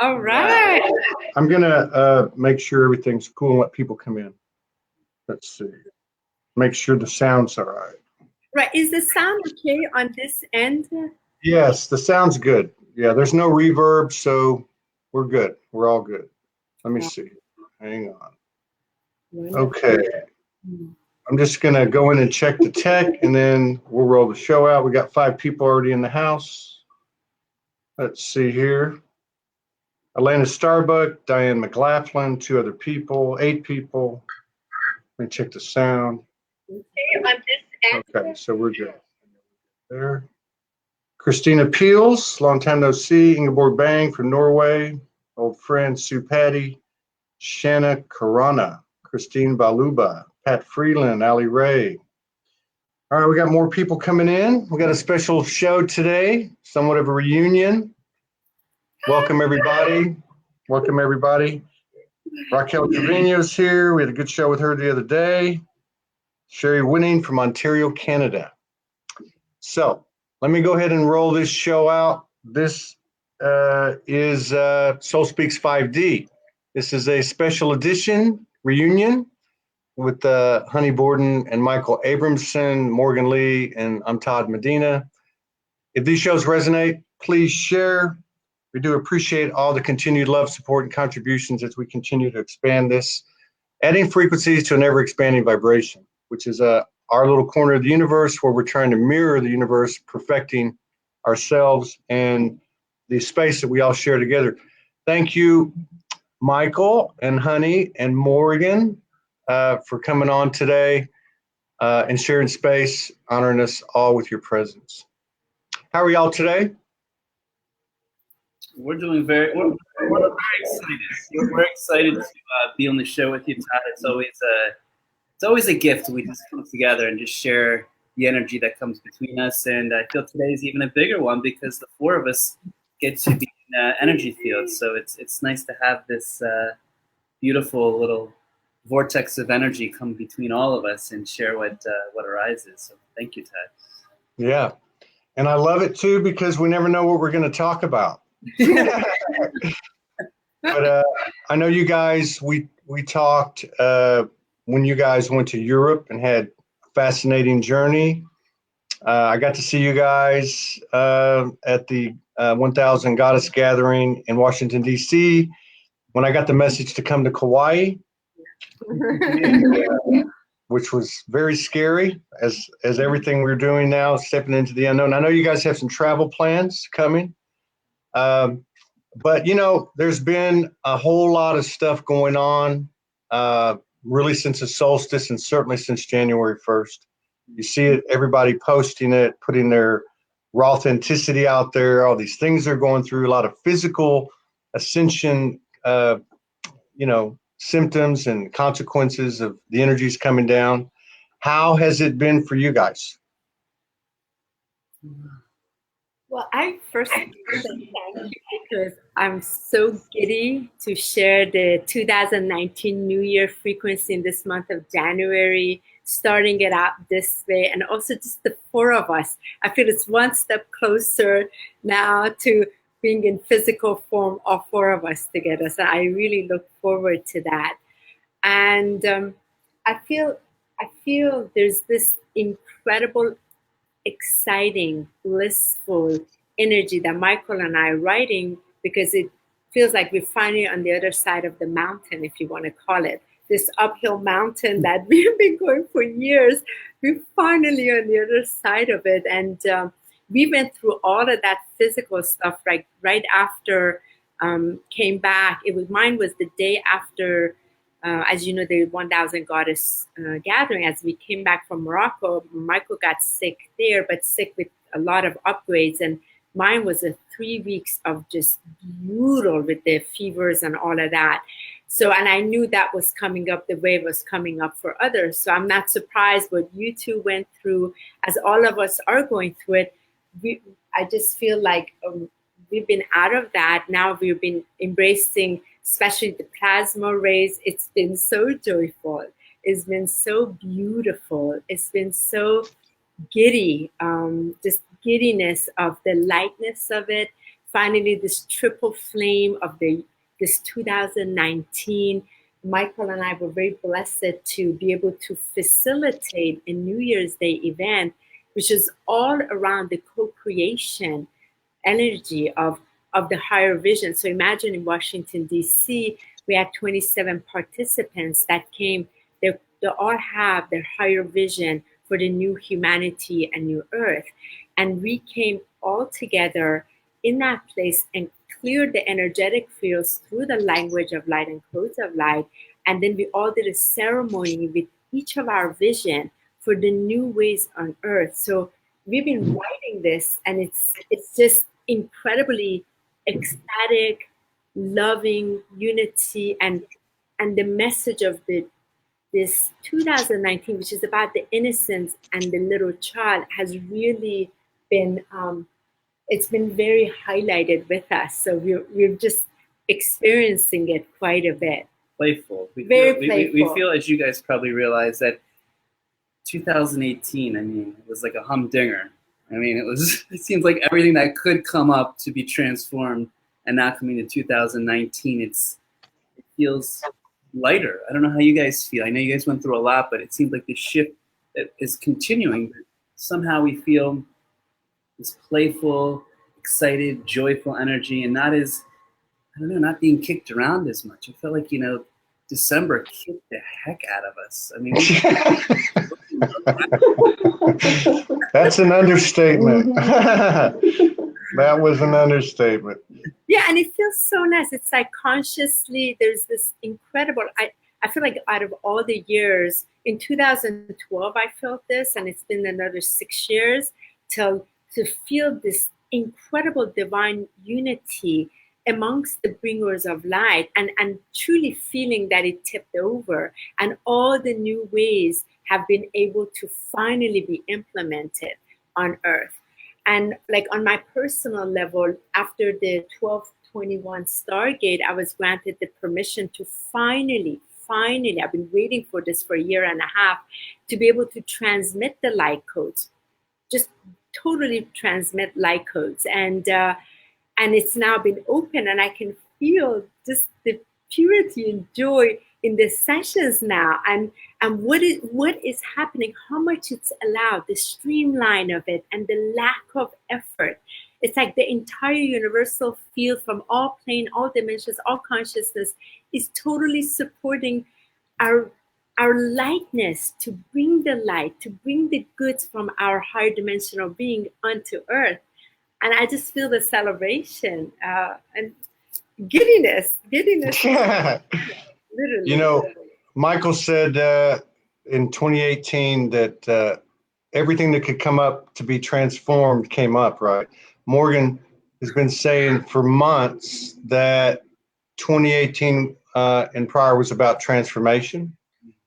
All right. I'm gonna make sure everything's cool and let people come in. Let's see. Make sure the sound's all right. Right. Is the sound okay on this end? Yes, the sound's good. Yeah, there's no reverb, so we're good. We're all good. Let me see. Hang on. Okay. I'm just gonna go in and check the tech, and then we'll roll the show out. We got 5 people already in the house. Let's see here. Atlanta Starbuck, Diane McLaughlin, 2 other people, 8 people. Let me check the sound. Okay, on this end. Okay, so we're good. There. Christina Peels, long time no see. Ingeborg Bang from Norway. Old friend Sue Patty. Shanna Karana. Christine Baluba. Pat Freeland. Ali Ray. All right, we got more people coming in. We got a special show today, somewhat of a reunion. Welcome, everybody. Welcome, everybody. Raquel Trevino's here. We had a good show with her the other day. Sherry Winning from Ontario, Canada. So let me go ahead and roll this show out. This is Soul Speaks 5D. This is a special edition reunion with Honi Borden and Michael Abramson, Morgan Lee, and I'm Todd Medina. If these shows resonate, please share. We do appreciate all the continued love, support, and contributions as we continue to expand this, adding frequencies to an ever-expanding vibration, which is our little corner of the universe where we're trying to mirror the universe, perfecting ourselves and the space that we all share together. Thank you, Michael and Honi and Morgan, for coming on today and sharing space, honoring us all with your presence. How are y'all today? We're doing we're very excited. We're excited to be on the show with you, Todd. It's always a gift. We just come together and just share the energy that comes between us. And I feel today is even a bigger one because the 4 of us get to be in an energy field. So it's nice to have this beautiful little vortex of energy come between all of us and share what arises. So thank you, Todd. Yeah, and I love it too because we never know what we're going to talk about. But I know you guys, we talked when you guys went to Europe and had a fascinating journey. I got to see you guys at the 1000 Goddess Gathering in Washington, D.C. when I got the message to come to Kauai, which was very scary as everything we're doing now, stepping into the unknown. I know you guys have some travel plans coming. But, you know, there's been a whole lot of stuff going on really since the solstice and certainly since January 1st. You see it, everybody posting it, putting their raw authenticity out there. All these things they're going through, a lot of physical ascension, symptoms and consequences of the energies coming down. How has it been for you guys? Well, I first want to say thank you because I'm so giddy to share the 2019 New Year frequency in this month of January, starting it out this way, and also just the 4 of us. I feel it's one step closer now to being in physical form, all 4 of us together. So I really look forward to that. And I feel there's this incredible, exciting, blissful energy that Michael and I are writing because it feels like we're finally on the other side of the mountain, if you want to call it. This uphill mountain that we've been going for years, we're finally on the other side of it. And we went through all of that physical stuff right after came back. Mine was the day after, as you know, the 1000 Goddess Gathering. As we came back from Morocco, Michael got sick there, but sick with a lot of upgrades. And mine was 3 weeks of just brutal with the fevers and all of that. So, and I knew that was coming up, the wave was coming up for others. So I'm not surprised what you two went through, as all of us are going through it. I just feel like we've been out of that. Now we've been embracing, especially the plasma rays. It's been so joyful. It's been so beautiful. It's been so giddy, just giddiness of the lightness of it, finally this triple flame of this 2019. Michael and I were very blessed to be able to facilitate a New Year's Day event, which is all around the co-creation energy of the higher vision. So imagine in Washington, D.C., we had 27 participants that came. They all have their higher vision for the new humanity and new earth. And we came all together in that place and cleared the energetic fields through the language of light and codes of light. And then we all did a ceremony with each of our vision for the new ways on earth. So we've been writing this, and it's just incredibly ecstatic, loving unity, and the message of this 2019, which is about the innocence and the little child, has really been it's been very highlighted with us. So we're just experiencing it quite a bit. Playful. Very playful. We feel, as you guys probably realize, that 2018, I mean, it was like a humdinger. I mean, it seems like everything that could come up to be transformed, and now coming to 2019, it feels lighter. I don't know how you guys feel. I know you guys went through a lot, but it seems like the shift is continuing. Somehow we feel this playful, excited, joyful energy, and not as, I don't know, not being kicked around as much. I felt like, December kicked the heck out of us. I mean, that's an understatement. That was an understatement. Yeah, and it feels so nice. It's like consciously, there's this incredible, I feel like out of all the years, in 2012 I felt this, and it's been another 6 years to feel this incredible divine unity amongst the bringers of light, and truly feeling that it tipped over, and all the new ways have been able to finally be implemented on earth. And like on my personal level, after the 1221 Stargate, I was granted the permission to finally, I've been waiting for this for a year and a half, to be able to transmit the light codes, just totally transmit light codes. And it's now been open, and I can feel just the purity and joy in the sessions now, and what is happening, how much it's allowed, the streamline of it, and the lack of effort. It's like the entire universal field from all plane, all dimensions, all consciousness is totally supporting our lightness, to bring the light, to bring the goods from our higher dimensional being onto earth. And I just feel the celebration and giddiness. Yeah. Literally. Michael said in 2018 that everything that could come up to be transformed came up, right? Morgan has been saying for months that 2018 and prior was about transformation,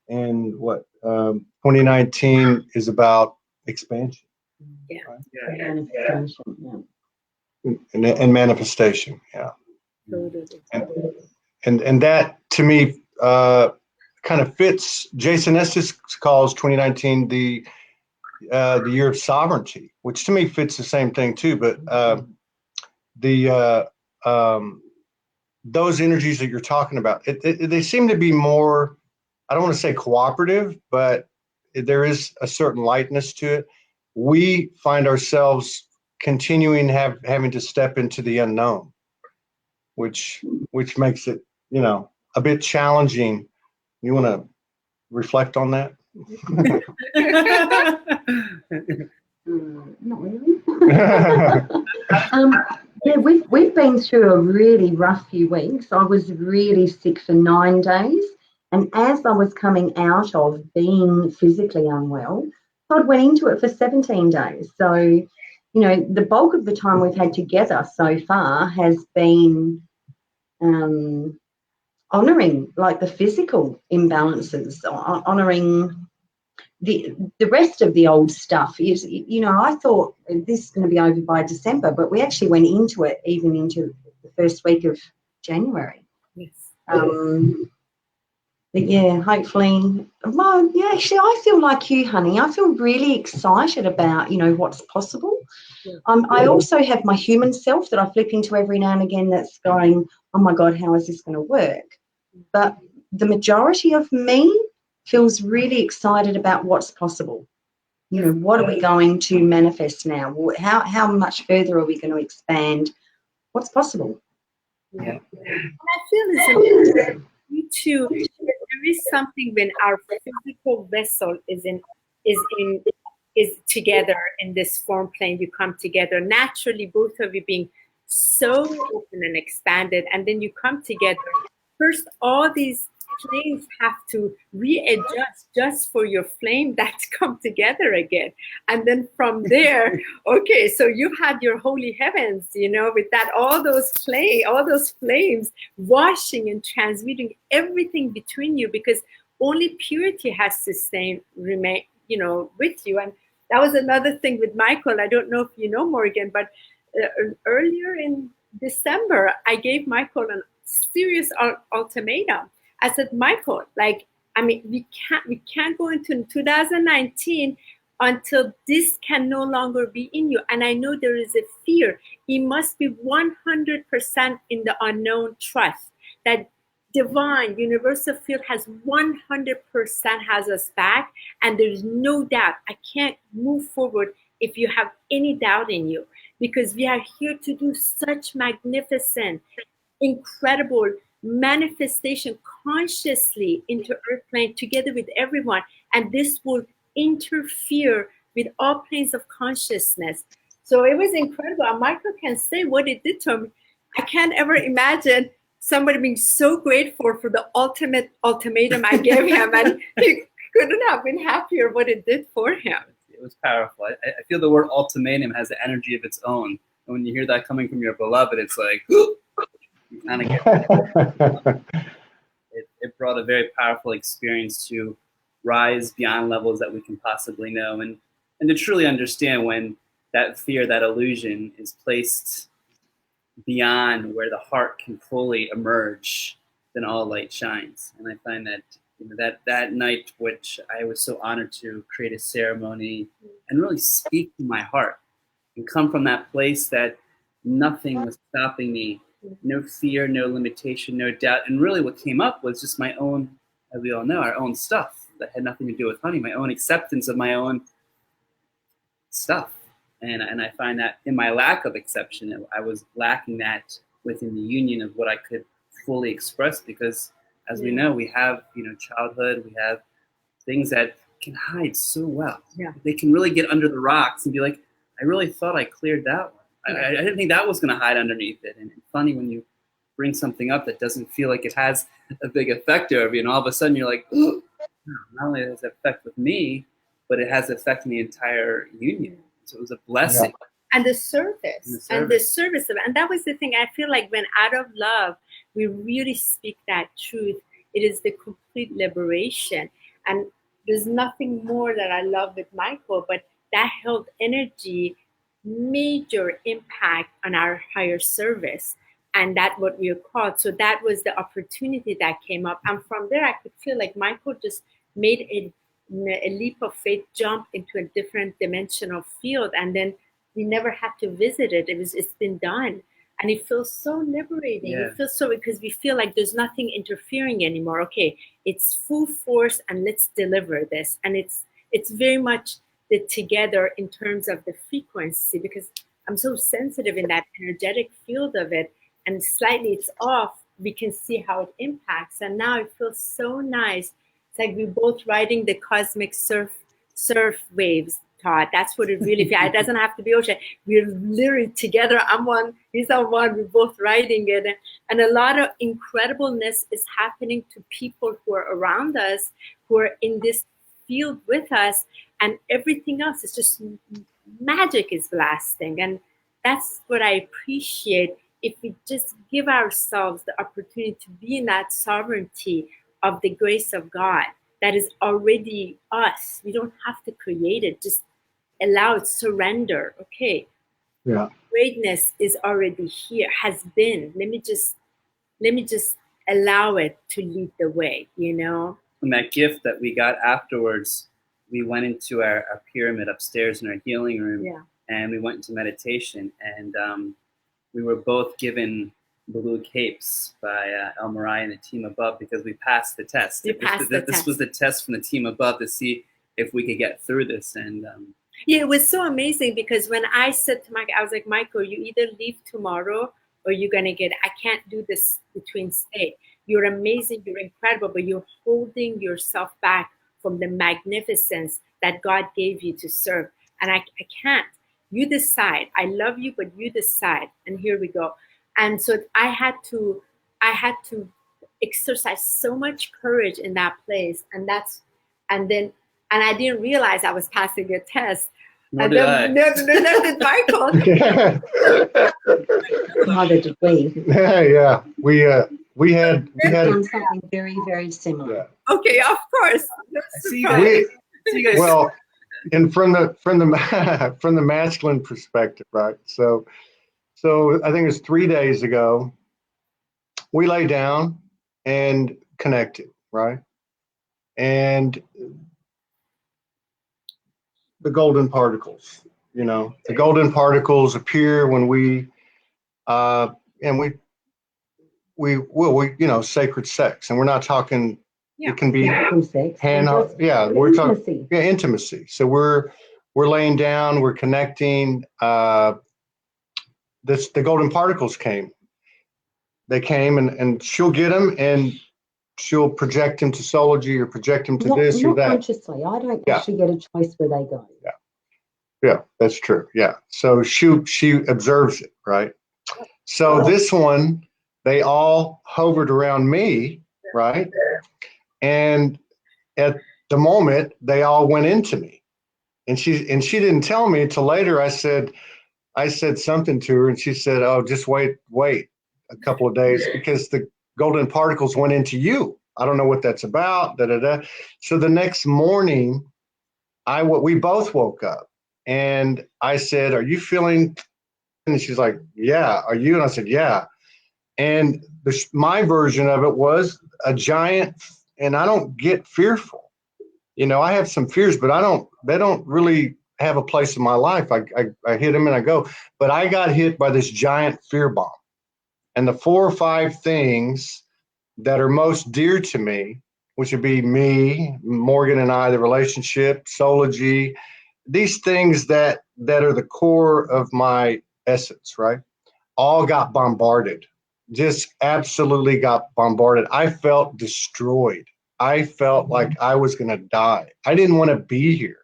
and 2019 is about expansion. Yeah. Right? Yeah. Manifestation, yeah. And manifestation, yeah. And that, to me, kind of fits. Jason Estes calls 2019 the year of sovereignty, which to me fits the same thing too. But those energies that you're talking about, they seem to be more, I don't want to say cooperative, but there is a certain lightness to it. We find ourselves continuing having to step into the unknown, which makes it, a bit challenging. You want to reflect on that? Not really. Yeah, we've been through a really rough few weeks. I was really sick for 9 days, and as I was coming out of being physically unwell, Todd went into it for 17 days. So, the bulk of the time we've had together so far has been honouring like the physical imbalances, honouring the rest of the old stuff. Is, I thought this is going to be over by December, but we actually went into it even into the first week of January. Yes. yeah, hopefully, well, yeah, actually, I feel like you, honey. I feel really excited about, what's possible. Yeah. I also have my human self that I flip into every now and again that's going, oh my God, how is this going to work? But the majority of me feels really excited about what's possible. What are we going to manifest now? How much further are we going to expand? What's possible? Yeah. And I feel it's important too. There is something when our physical vessel is together in this form plane. You come together naturally, both of you being so open and expanded, and then you come together. First, all these planes have to readjust just for your flame that come together again, and then from there, okay, so you had your holy heavens, with that all those flames washing and transmuting everything between you, because only purity has to remain, with you. And that was another thing with Michael. I don't know if you know, Morgan, but earlier in December, I gave Michael a serious ultimatum. I said, Michael, we can't go into 2019 until this can no longer be in you. And I know there is a fear. It must be 100% in the unknown trust that divine universal field has 100% has us back, and there's no doubt. I can't move forward if you have any doubt in you, because we are here to do such magnificent, incredible manifestation consciously into earth plane together with everyone, and this will interfere with all planes of consciousness. So it was incredible, and Michael can say what it did to me. I can't ever imagine somebody being so grateful for the ultimate ultimatum I gave him, and he couldn't have been happier what it did for him. It was powerful. I feel the word ultimatum has an energy of its own. And when you hear that coming from your beloved, it's like, you kind of get it brought a very powerful experience to rise beyond levels that we can possibly know, and to truly understand when that fear, that illusion is placed beyond where the heart can fully emerge, then all light shines. And I find that that night, which I was so honored to create a ceremony and really speak to my heart and come from that place that nothing was stopping me, no fear, no limitation, no doubt. And really what came up was just my own, as we all know, our own stuff that had nothing to do with Honi, my own acceptance of my own stuff. And I find that in my lack of exception, I was lacking that within the union of what I could fully express, because as we know, we have, childhood, we have things that can hide so well. Yeah. They can really get under the rocks and be like, I really thought I cleared that one. I didn't think that was going to hide underneath it. And it's funny when you bring something up that doesn't feel like it has a big effect over you, and all of a sudden you're like, ooh, not only does it affect with me, but it has effect in the entire union. So it was a blessing. Yeah. And the service. And that was the thing. I feel like when out of love, we really speak that truth, it is the complete liberation. And there's nothing more that I love with Michael, but that held energy, major impact on our higher service. And that's what we are called. So that was the opportunity that came up. And from there, I could feel like Michael just made a leap of faith, jump into a different dimensional field, and then we never had to visit it. It's been done, and it feels so liberating. Yeah. It feels so, because we feel like there's nothing interfering anymore. Okay, it's full force, and let's deliver this. And it's very much the together in terms of the frequency, because I'm so sensitive in that energetic field of it, and slightly it's off, we can see how it impacts. And now it feels so nice. It's like we're both riding the cosmic surf waves, Todd. That's what it really feels. It doesn't have to be ocean. We're literally together. I'm one, he's on one. We're both riding it. And a lot of incredibleness is happening to people who are around us, who are in this field with us. And everything else is just magic is blasting. And that's what I appreciate. If we just give ourselves the opportunity to be in that sovereignty of the grace of God that is already us. We don't have to create it. Just allow it, surrender. Okay. Yeah. Greatness is already here, has been. Let me just allow it to lead the way, you know? And that gift that we got afterwards, we went into our pyramid upstairs in our healing room, Yeah. and we went into meditation, and we were both given blue capes by El Marai and the team above because we passed the test. This was the test from the team above to see if we could get through this. And yeah, it was so amazing because when I said to Michael, I was like, Michael, you either leave tomorrow or you're going to get, I can't do this between state. You're amazing, you're incredible, but you're holding yourself back from the magnificence that God gave you to serve. And I can't. You decide. I love you, but you decide. And here we go. And so I had to exercise so much courage in that place. And I didn't realize I was passing a test. Nor did Michael. Neither did we. Yeah. We had done something very, very similar. Yeah. Okay, of course. See you guys. Well, and from the masculine perspective, right? So I think it was 3 days ago, we lay down and connected, right? And the golden particles, the golden particles appear when we sacred sex, and we're not talking. Yeah. It can be we're talking intimacy. So we're laying down, we're connecting. The golden particles came. They came, and she'll get them, and she'll project them to Soulogy or project them to this or that. Consciously, I don't actually get a choice where they go. Yeah, that's true. Yeah, so she observes it, right? So this one, they all hovered around me, right? And at the moment, they all went into me, and she didn't tell me until later. I said something to her, and she said, "Oh, just wait a couple of days because the golden particles went into you. I don't know what that's about." So the next morning, we both woke up, and I said, "Are you feeling?" And she's like, "Yeah." "Are you?" And I said, "Yeah." And my version of it was a giant. And I don't get fearful. I have some fears, but they don't really have a place in my life. I hit them and I go. But I got hit by this giant fear bomb. And the 4 or 5 things that are most dear to me, which would be me, Morgan and I, the relationship, Soulogy, these things that are the core of my essence, right? All got bombarded. Just absolutely got bombarded. I felt destroyed. I felt like I was going to die. I didn't want to be here.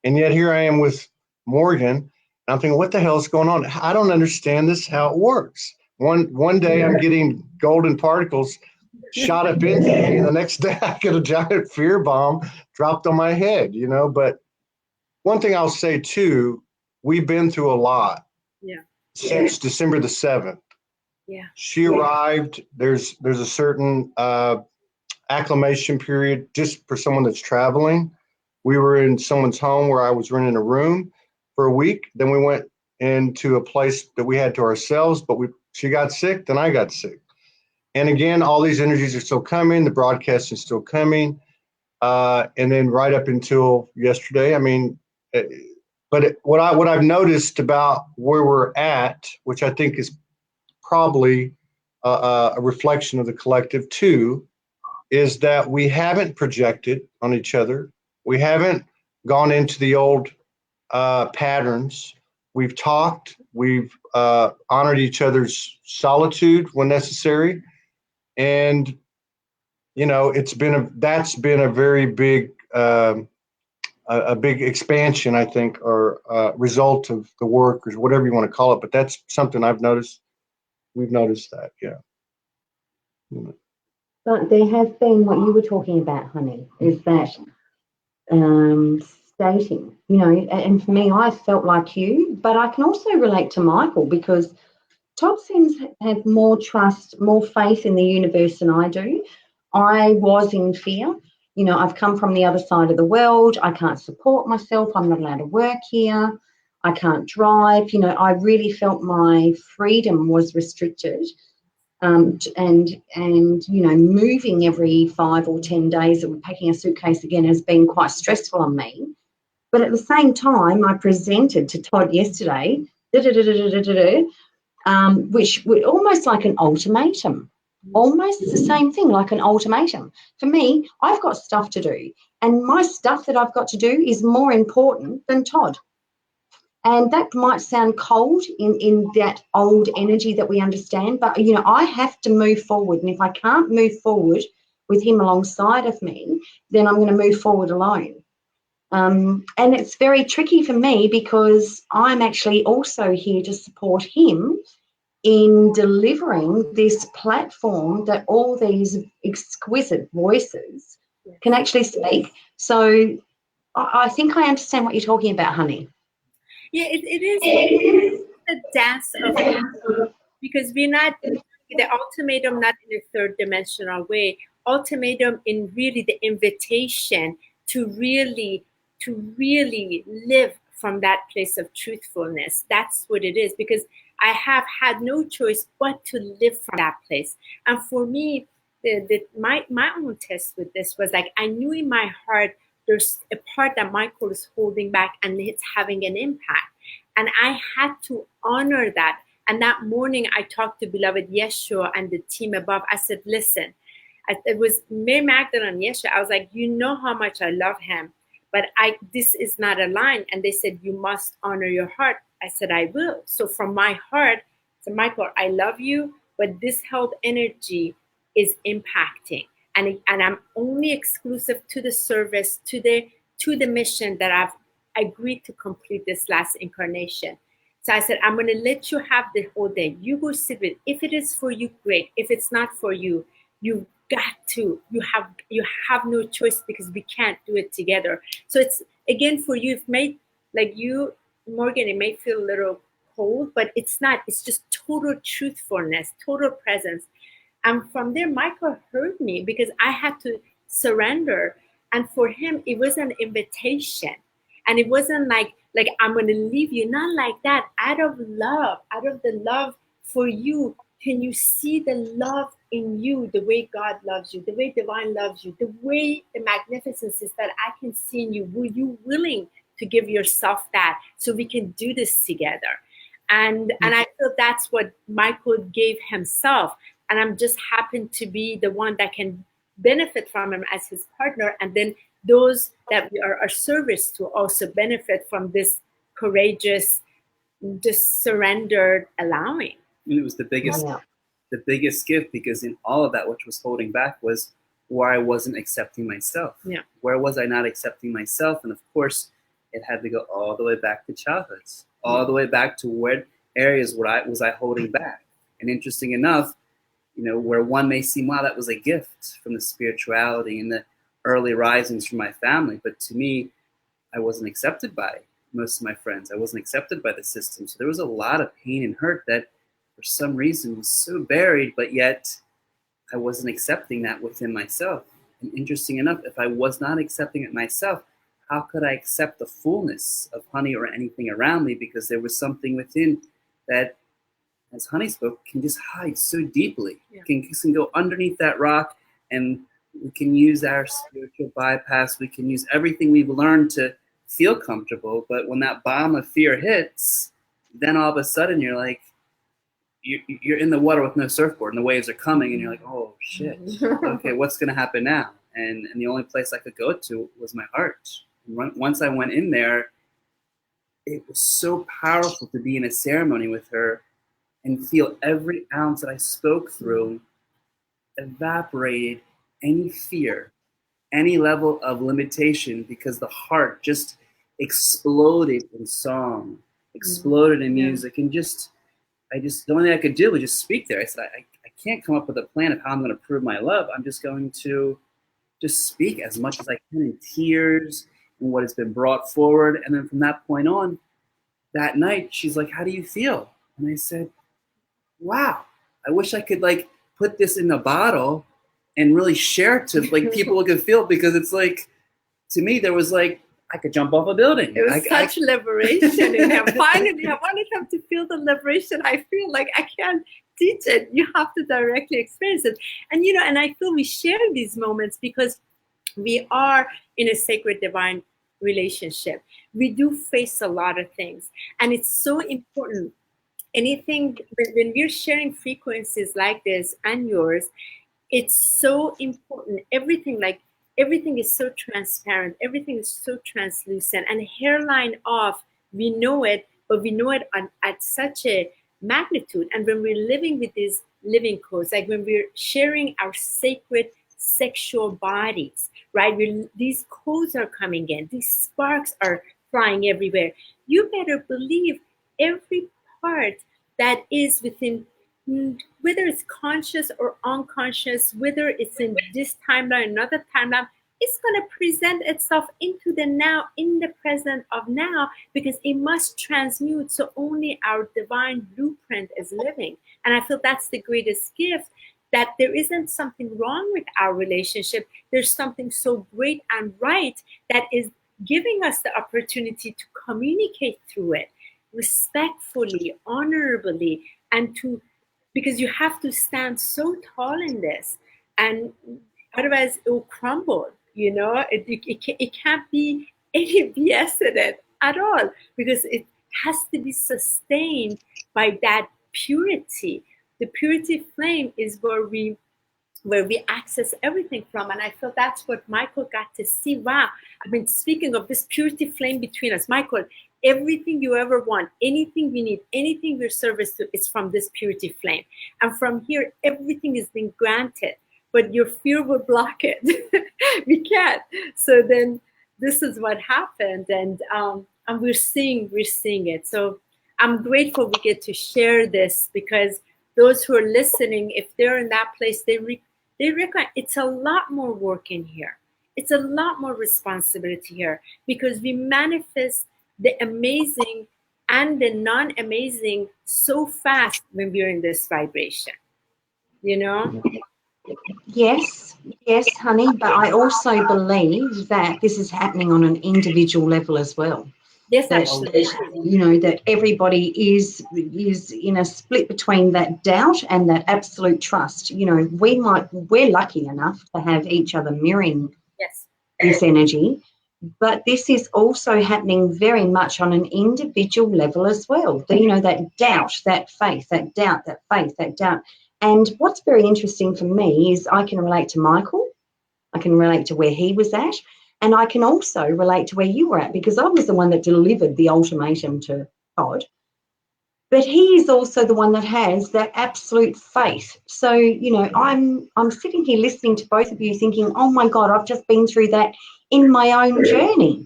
And yet here I am with Morgan. And I'm thinking, what the hell is going on? I don't understand this, how it works. One day I'm getting golden particles shot up into me. And the next day I get a giant fear bomb dropped on my head, But one thing I'll say too, we've been through a lot since December the 7th. Yeah. She arrived. There's a certain acclimation period just for someone that's traveling. We were in someone's home where I was renting a room for a week. Then we went into a place that we had to ourselves, but she got sick, then I got sick. And again, all these energies are still coming. The broadcast is still coming. And then right up until yesterday, what I've noticed about where we're at, which I think is probably a reflection of the collective too, is that we haven't projected on each other. We haven't gone into the old patterns. We've talked. We've honored each other's solitude when necessary, and that's been a very big a big expansion, I think, or result of the work, or whatever you want to call it. But that's something I've noticed. We've noticed that, But there has been what you were talking about, Honi, is that stating, and for me, I felt like you, but I can also relate to Michael because Todd seems to have more trust, more faith in the universe than I do. I was in fear. I've come from the other side of the world. I can't support myself. I'm not allowed to work here. I can't drive. I really felt my freedom was restricted. and you know, moving every 5 or 10 days, or packing a suitcase again, has been quite stressful on me. But at the same time, I presented to Todd yesterday, which was almost like an ultimatum. Almost the same thing, like an ultimatum. For me, I've got stuff to do, and my stuff that I've got to do is more important than Todd. And that might sound cold in that old energy that we understand, but, you know, I have to move forward. And if I can't move forward with him alongside of me, then I'm going to move forward alone. And it's very tricky for me because I'm actually also here to support him in delivering this platform that all these exquisite voices can actually speak. So I think I understand what you're talking about, honey. Yeah, it is the dance of, because we're not the ultimatum, not in a third dimensional way. Ultimatum in really the invitation to really live from that place of truthfulness. That's what it is, because I have had no choice but to live from that place. And for me, my own test with this was like, I knew in my heart there's a part that Michael is holding back and it's having an impact. And I had to honor that. And that morning I talked to beloved Yeshua and the team above. I said, listen, it was Mary Magdalene and Yeshua. I was like, you know how much I love him, but this is not aligned. And they said, you must honor your heart. I said, I will. So from my heart, I said, Michael, I love you, but this health energy is impacting. And I'm only exclusive to the service, to the mission that I've agreed to complete this last incarnation. So I said, I'm going to let you have the whole day. You go sit with it. If it is for you, great. If it's not for you, you got to. You have no choice, because we can't do it together. So it's, again, for you, like you, Morgan, it may feel a little cold, but it's not. It's just total truthfulness, total presence. And from there, Michael heard me, because I had to surrender. And for him, it was an invitation. And it wasn't like I'm going to leave you. Not like that. Out of love, out of the love for you, can you see the love in you, the way God loves you, the way divine loves you, the way the magnificence is that I can see in you? Were you willing to give yourself that so we can do this together? And I feel that's what Michael gave himself. And I'm just happen to be the one that can benefit from him as his partner. And then those that we are service to also benefit from this courageous, just surrendered allowing. And it was the biggest gift, because in all of that, which was holding back, was where I wasn't accepting myself. Yeah. Where was I not accepting myself? And of course, it had to go all the way back to childhood, all the way back to what areas was I holding back. And interesting enough, you know, where one may seem, wow, that was a gift from the spirituality and the early risings from my family. But to me, I wasn't accepted by most of my friends. I wasn't accepted by the system. So there was a lot of pain and hurt that for some reason was so buried, but yet I wasn't accepting that within myself. And interesting enough, if I was not accepting it myself, how could I accept the fullness of Honi or anything around me? Because there was something within that, as Honi spoke, can just hide so deeply. Yeah. Can go underneath that rock, and we can use our spiritual bypass. We can use everything we've learned to feel comfortable. But when that bomb of fear hits, then all of a sudden you're like, you're in the water with no surfboard, and the waves are coming, and you're like, oh shit, okay, what's gonna happen now? And the only place I could go to was my heart. And once I went in there, it was so powerful to be in a ceremony with her and feel every ounce that I spoke through evaporated any fear, any level of limitation, because the heart just exploded in song, exploded in music, and the only thing I could do was just speak there. I said, I can't come up with a plan of how I'm going to prove my love. I'm just going to just speak as much as I can in tears and what has been brought forward. And then from that point on, that night, she's like, how do you feel? And I said, wow, I wish I could like put this in a bottle and really share it to like people who could feel, because it's like, to me, there was like, I could jump off a building. It was such liberation in him. Finally, I wanted him to feel the liberation I feel. Like, I can't teach it. You have to directly experience it. And, and I feel we share these moments because we are in a sacred divine relationship. We do face a lot of things. And it's so important. Anything, when we're sharing frequencies like this and yours, it's so important. Everything is so transparent. Everything is so translucent. And hairline off, we know it, but we know it at such a magnitude. And when we're living with these living codes, like when we're sharing our sacred sexual bodies, right? These codes are coming in. These sparks are flying everywhere. You better believe every part that is within, whether it's conscious or unconscious, whether it's in this timeline, another timeline, it's going to present itself into the now, in the present of now, because it must transmute. So only our divine blueprint is living. And I feel that's the greatest gift, that there isn't something wrong with our relationship. There's something so great and right that is giving us the opportunity to communicate through it respectfully, honorably, and because you have to stand so tall in this, and otherwise it will crumble. It can't be any BS in it at all, because it has to be sustained by that purity. The purity flame is where we access everything from. And I feel that's what Michael got to see. Wow. I mean, speaking of this purity flame between us, Michael, everything you ever want, anything we need, anything we're service to, is from this purity flame. And from here, everything is being granted, but your fear will block it. We can't. So then this is what happened. And we're seeing it. So I'm grateful we get to share this, because those who are listening, if they're in that place, they recognize it's a lot more work in here. It's a lot more responsibility here, because we manifest the amazing and the non-amazing so fast when we're in this vibration, Yes, honey, but I also believe that this is happening on an individual level as well. Yes, that, absolutely. That everybody is in a split between that doubt and that absolute trust. We're lucky enough to have each other mirroring this energy, but this is also happening very much on an individual level as well. That doubt, that faith, that doubt, that faith, that doubt. And what's very interesting for me is I can relate to Michael. I can relate to where he was at. And I can also relate to where you were at, because I was the one that delivered the ultimatum to Todd. But he is also the one that has that absolute faith. So, I'm sitting here listening to both of you thinking, oh, my God, I've just been through that in my own journey.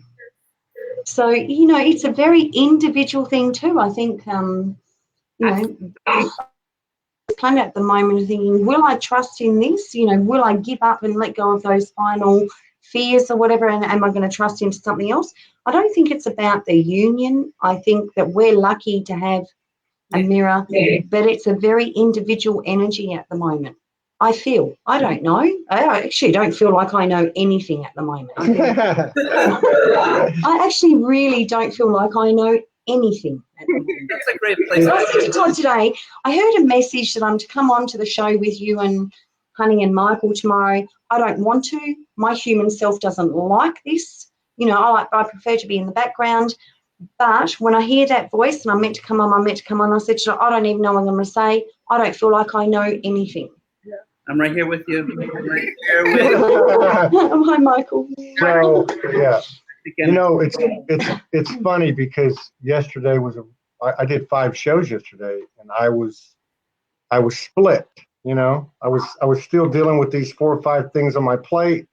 So, it's a very individual thing too. I think, planet at the moment thinking, will I trust in this? Will I give up and let go of those final fears or whatever, and am I going to trust into something else? I don't think it's about the union. I think that we're lucky to have a mirror, but it's a very individual energy at the moment. I don't know. I actually don't feel like I know anything at the moment. I actually really don't feel like I know anything. That's a great place. I said to Todd today, I heard a message that I'm to come on to the show with you and Honi and Michael tomorrow. I don't want to. My human self doesn't like this. I prefer to be in the background. But when I hear that voice and I'm meant to come on, I said to her, I don't even know what I'm going to say. I don't feel like I know anything. Yeah. I'm right here with you. I'm right here with you. Hi, Michael. So, yeah. It's funny because yesterday I did 5 shows yesterday, and I was split. I was still dealing with these 4 or 5 things on my plate,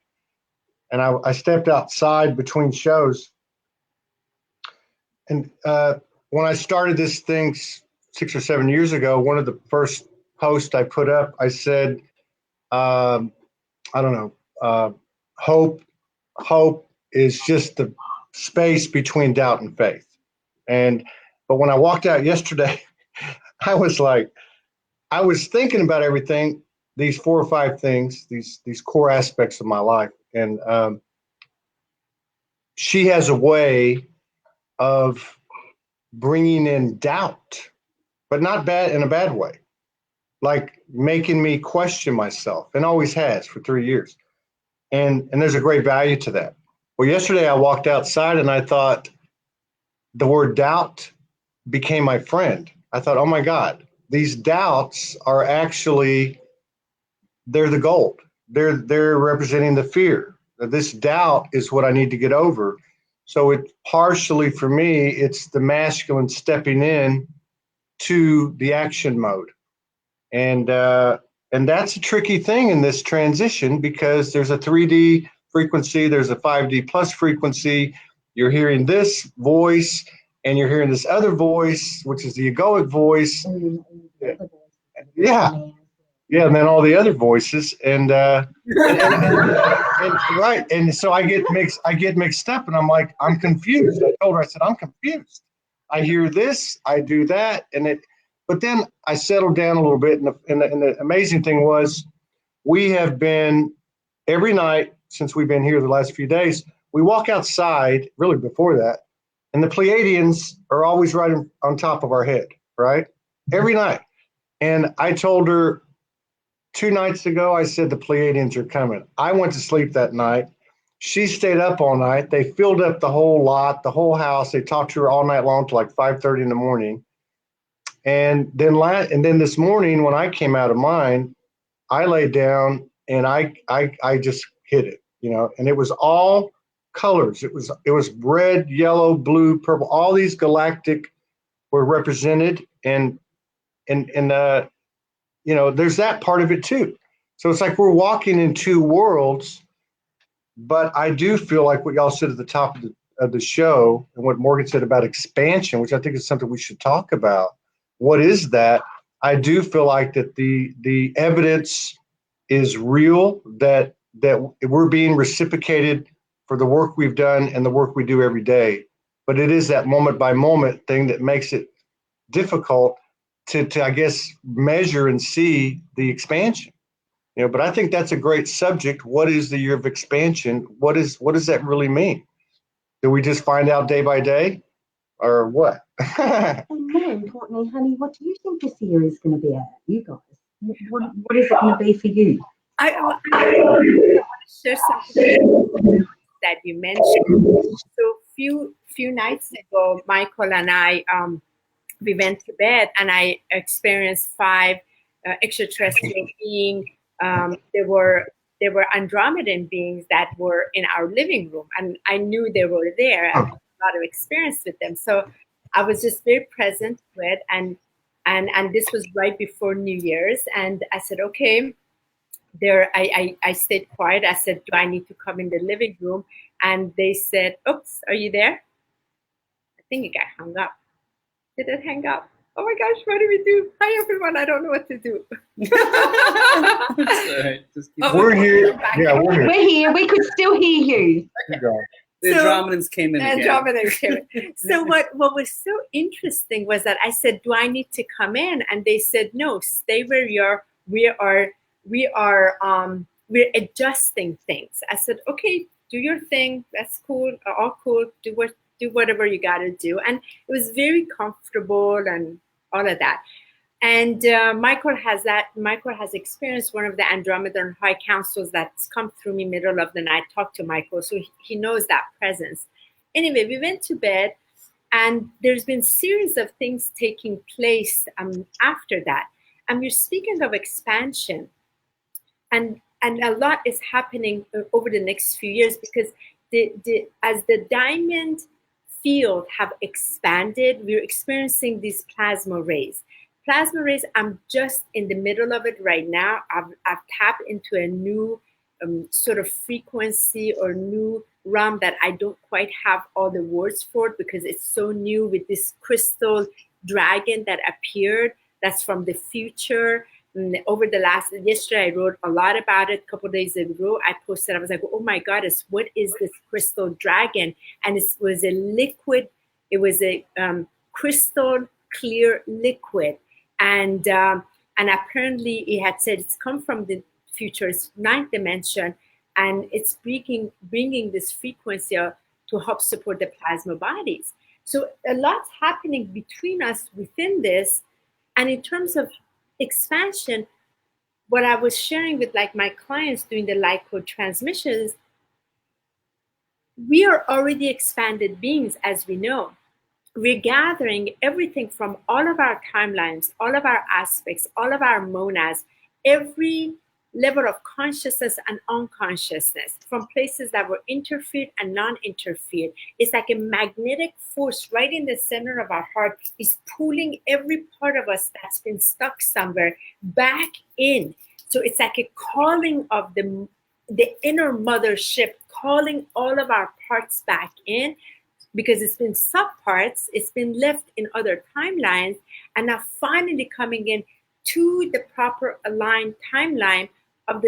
and I stepped outside between shows. And when I started this thing 6 or 7 years ago, one of the first posts I put up, I said, hope is just the space between doubt and faith. But when I walked out yesterday, I was thinking about everything, these 4 or 5 things, these core aspects of my life. And she has a way of bringing in doubt, but not bad in a bad way. like making me question myself, and always has for 3 years. And there's a great value to that. Well, yesterday I walked outside and I thought the word doubt became my friend. I thought, oh my God, these doubts are actually, they're the gold. They're representing the fear. This doubt is what I need to get over. So it partially for me, it's the masculine stepping in to the action mode. And that's a tricky thing in this transition, because there's a 3D frequency, there's a 5D plus frequency. You're hearing this voice and you're hearing this other voice, which is the egoic voice. Yeah. Yeah, and then all the other voices, and right, and so I get mixed up, and I'm like, I'm confused. I told her, I said, I'm confused. I hear this, I do that, but then I settled down a little bit, and the amazing thing was, we have been every night since we've been here the last few days. We walk outside, really before that, and the Pleiadians are always right on top of our head, right, every night. And I told her 2 nights ago, I said the Pleiadians are coming. I went to sleep that night. She stayed up all night. They filled up the whole lot, the whole house. They talked to her all night long till like 5:30 in the morning. And then this morning, when I came out of mine, I laid down and I just hit it, and it was all colors. It was red, yellow, blue, purple. All these galactic were represented, and there's that part of it too. So it's like we're walking in 2 worlds, but I do feel like what y'all said at the top of the show, and what Morgan said about expansion, which I think is something we should talk about. What is that? I do feel like that the evidence is real, that we're being reciprocated for the work we've done and the work we do every day. But it is that moment by moment thing that makes it difficult to I guess measure and see the expansion. But I think that's a great subject. What is the year of expansion? What does that really mean? Do we just find out day by day, or what? And more importantly, honey, what do you think this year is going to be at? You guys, what is it going to be for you? I want to share something that you mentioned. So few nights ago, Michael and I we went to bed, and I experienced 5 extraterrestrial beings. There were Andromedan beings that were in our living room, and I knew they were there. I had a lot of experience with them, so I was just very present with, and this was right before New Year's, and I said, okay. I stayed quiet. I said, do I need to come in the living room? And they said, oops, are you there? I think it got hung up. Did it hang up? Oh my gosh, what do we do? Hi everyone, I don't know what to do. We're here. Yeah, we're here. We're here. We could still hear you. The Andromedans came in again. So what was so interesting was that I said, do I need to come in? And they said, no, stay where you are. We're adjusting things. I said, okay, do your thing. That's cool. All cool. Do whatever you got to do. And it was very comfortable and all of that. And Michael has experienced one of the Andromedan high councils that's come through me middle of the night. Talk to Michael, so he knows that presence. Anyway, we went to bed, and there's been series of things taking place after that. And we're speaking of expansion, and a lot is happening over the next few years, because as the diamond field have expanded, we're experiencing these plasma rays. Plasma rays, I'm just in the middle of it right now. I've tapped into a new sort of frequency or new realm that I don't quite have all the words for it, because it's so new, with this crystal dragon that appeared. That's from the future. And yesterday I wrote a lot about it. A couple of days ago, I posted, I was like, oh my goddess, what is this crystal dragon? And it was a liquid. It was a crystal clear liquid. And apparently it had said it's come from the future, it's 9th dimension, and it's bringing this frequency to help support the plasma bodies. So a lot's happening between us within this. And in terms of expansion, what I was sharing with like my clients doing the light code transmissions, we are already expanded beings, as we know. We're gathering everything from all of our timelines, all of our aspects, all of our monads, every level of consciousness and unconsciousness from places that were interfered and non-interfered. It's like a magnetic force right in the center of our heart is pulling every part of us that's been stuck somewhere back in. So it's like a calling of the inner mothership, calling all of our parts back in, because it's been subparts, it's been left in other timelines, and now finally coming in to the proper aligned timeline of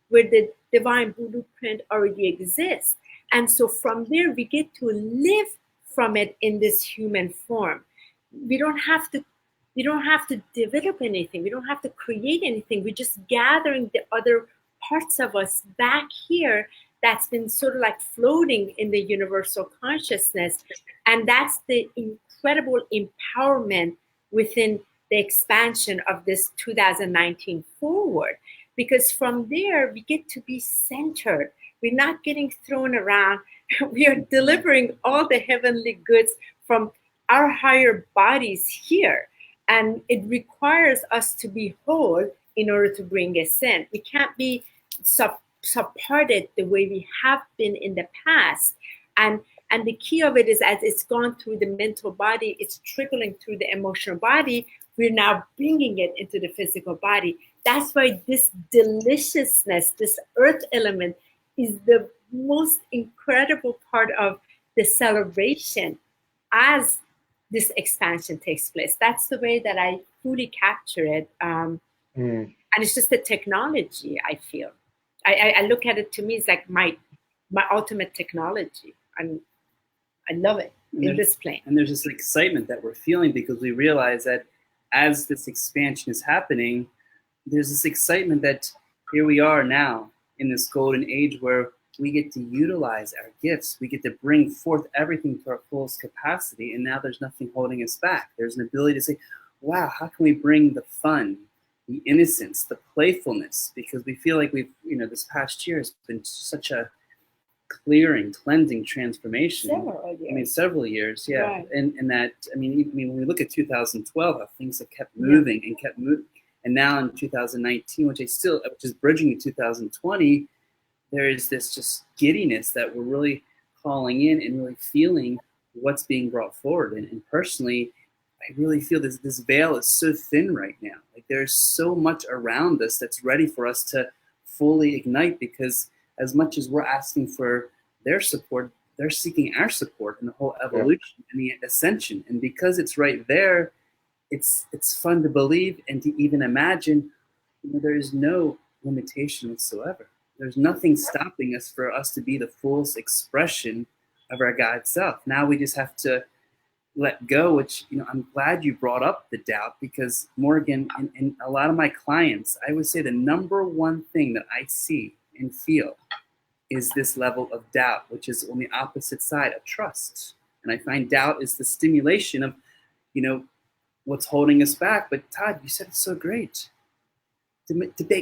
where the divine blueprint already exists. And so from there, we get to live from it in this human form. We don't have to develop anything. We don't have to create anything. We're just gathering the other parts of us back here that's been sort of like floating in the universal consciousness. And that's the incredible empowerment within the expansion of this 2019 forward. Because from there, we get to be centered. We're not getting thrown around. We are delivering all the heavenly goods from our higher bodies here. And it requires us to be whole in order to bring us in. We can't be subparted the way we have been in the past. And the key of it is, as it's gone through the mental body, it's trickling through the emotional body, we're now bringing it into the physical body. That's why this deliciousness, this earth element, is the most incredible part of the celebration as this expansion takes place. That's the way that I fully capture it. And it's just the technology, I feel. I look at it, to me, it's like my ultimate technology. I love it in this plane. And there's this excitement that we're feeling because we realize that as this expansion is happening, there's this excitement that here we are now in this golden age where we get to utilize our gifts. We get to bring forth everything to our fullest capacity. And now there's nothing holding us back. There's an ability to say, wow, how can we bring the fun, the innocence, the playfulness? Because we feel like we've, this past year has been such a clearing, cleansing transformation. Several years, yeah. Right. And that, when we look at 2012, how things have kept moving and kept moving. And now in 2019, which is bridging to 2020, there is this just giddiness that we're really calling in and really feeling what's being brought forward. And personally, I really feel this veil is so thin right now. Like there's so much around us that's ready for us to fully ignite, because as much as we're asking for their support, they're seeking our support in the whole evolution and the ascension. And because it's right there, it's fun to believe and to even imagine. There is no limitation whatsoever. There's nothing stopping us for us to be the fullest expression of our God self. Now we just have to let go, which, I'm glad you brought up the doubt, because Morgan and a lot of my clients, I would say the number one thing that I see and feel is this level of doubt, which is on the opposite side of trust. And I find doubt is the stimulation of, what's holding us back. But Todd, you said it's so great to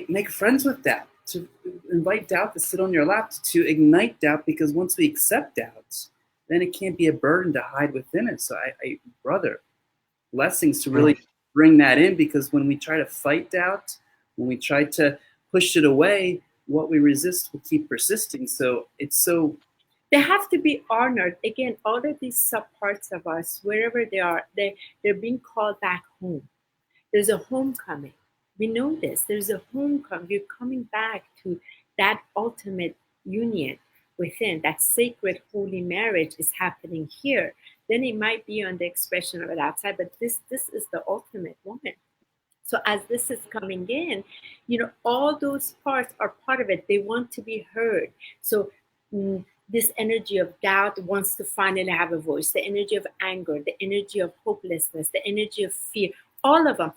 make friends with doubt, to invite doubt to sit on your lap, to ignite doubt, because once we accept doubt, then it can't be a burden to hide within us. So brother, blessings to really bring that in, because when we try to fight doubt, when we try to push it away, what we resist will keep persisting. So they have to be honored. Again, all of these subparts of us, wherever they are, they're being called back home. There's a homecoming. We know this. There's a homecoming. You're coming back to that ultimate union within. That sacred holy marriage is happening here. Then it might be on the expression of it outside, but this is the ultimate woman. So as this is coming in, all those parts are part of it. They want to be heard. So this energy of doubt wants to finally have a voice. The energy of anger, the energy of hopelessness, the energy of fear, all of them.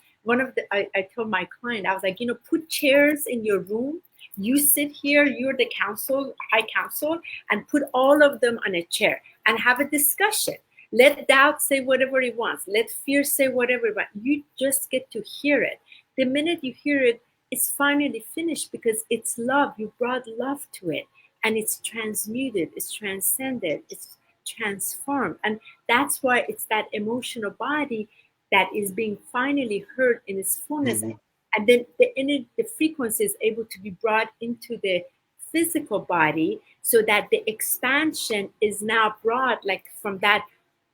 I told my client, I was like, put chairs in your room. You sit here, you're the high council, and put all of them on a chair and have a discussion. Let doubt say whatever it wants. Let fear say whatever it wants. You just get to hear it. the minute you hear it, it's finally finished because it's love. You brought love to it, and it's transmuted, it's transcended, it's transformed. And that's why it's that emotional body that is being finally heard in its fullness. Mhm. And then the frequency is able to be brought into the physical body, so that the expansion is now brought, like from that,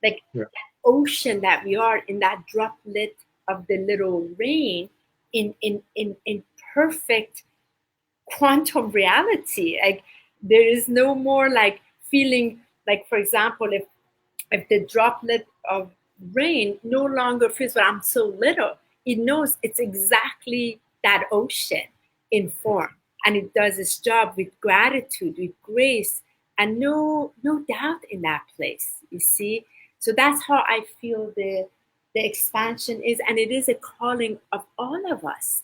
like Yeah. ocean that we are in, that droplet of the little rain, in perfect quantum reality. Like there is no more like feeling like, for example, if the droplet of rain no longer feels, well, I'm so little, it knows it's exactly that ocean in form, and it does its job with gratitude, with grace, and no doubt in that place, you see. So that's how I feel the expansion is, and it is a calling of all of us,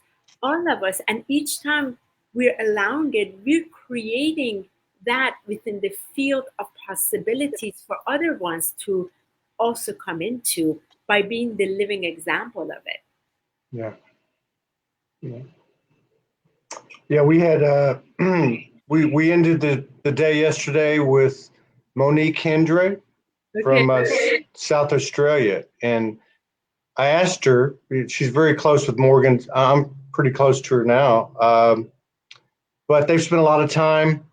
and each time we're allowing it, we're creating that within the field of possibilities for other ones to also come into, by being the living example of it. Yeah. Yeah. Yeah, we had we ended the day yesterday with Monique Hendry from South Australia, and I asked her. She's very close with Morgan. I'm pretty close to her now, but they've spent a lot of time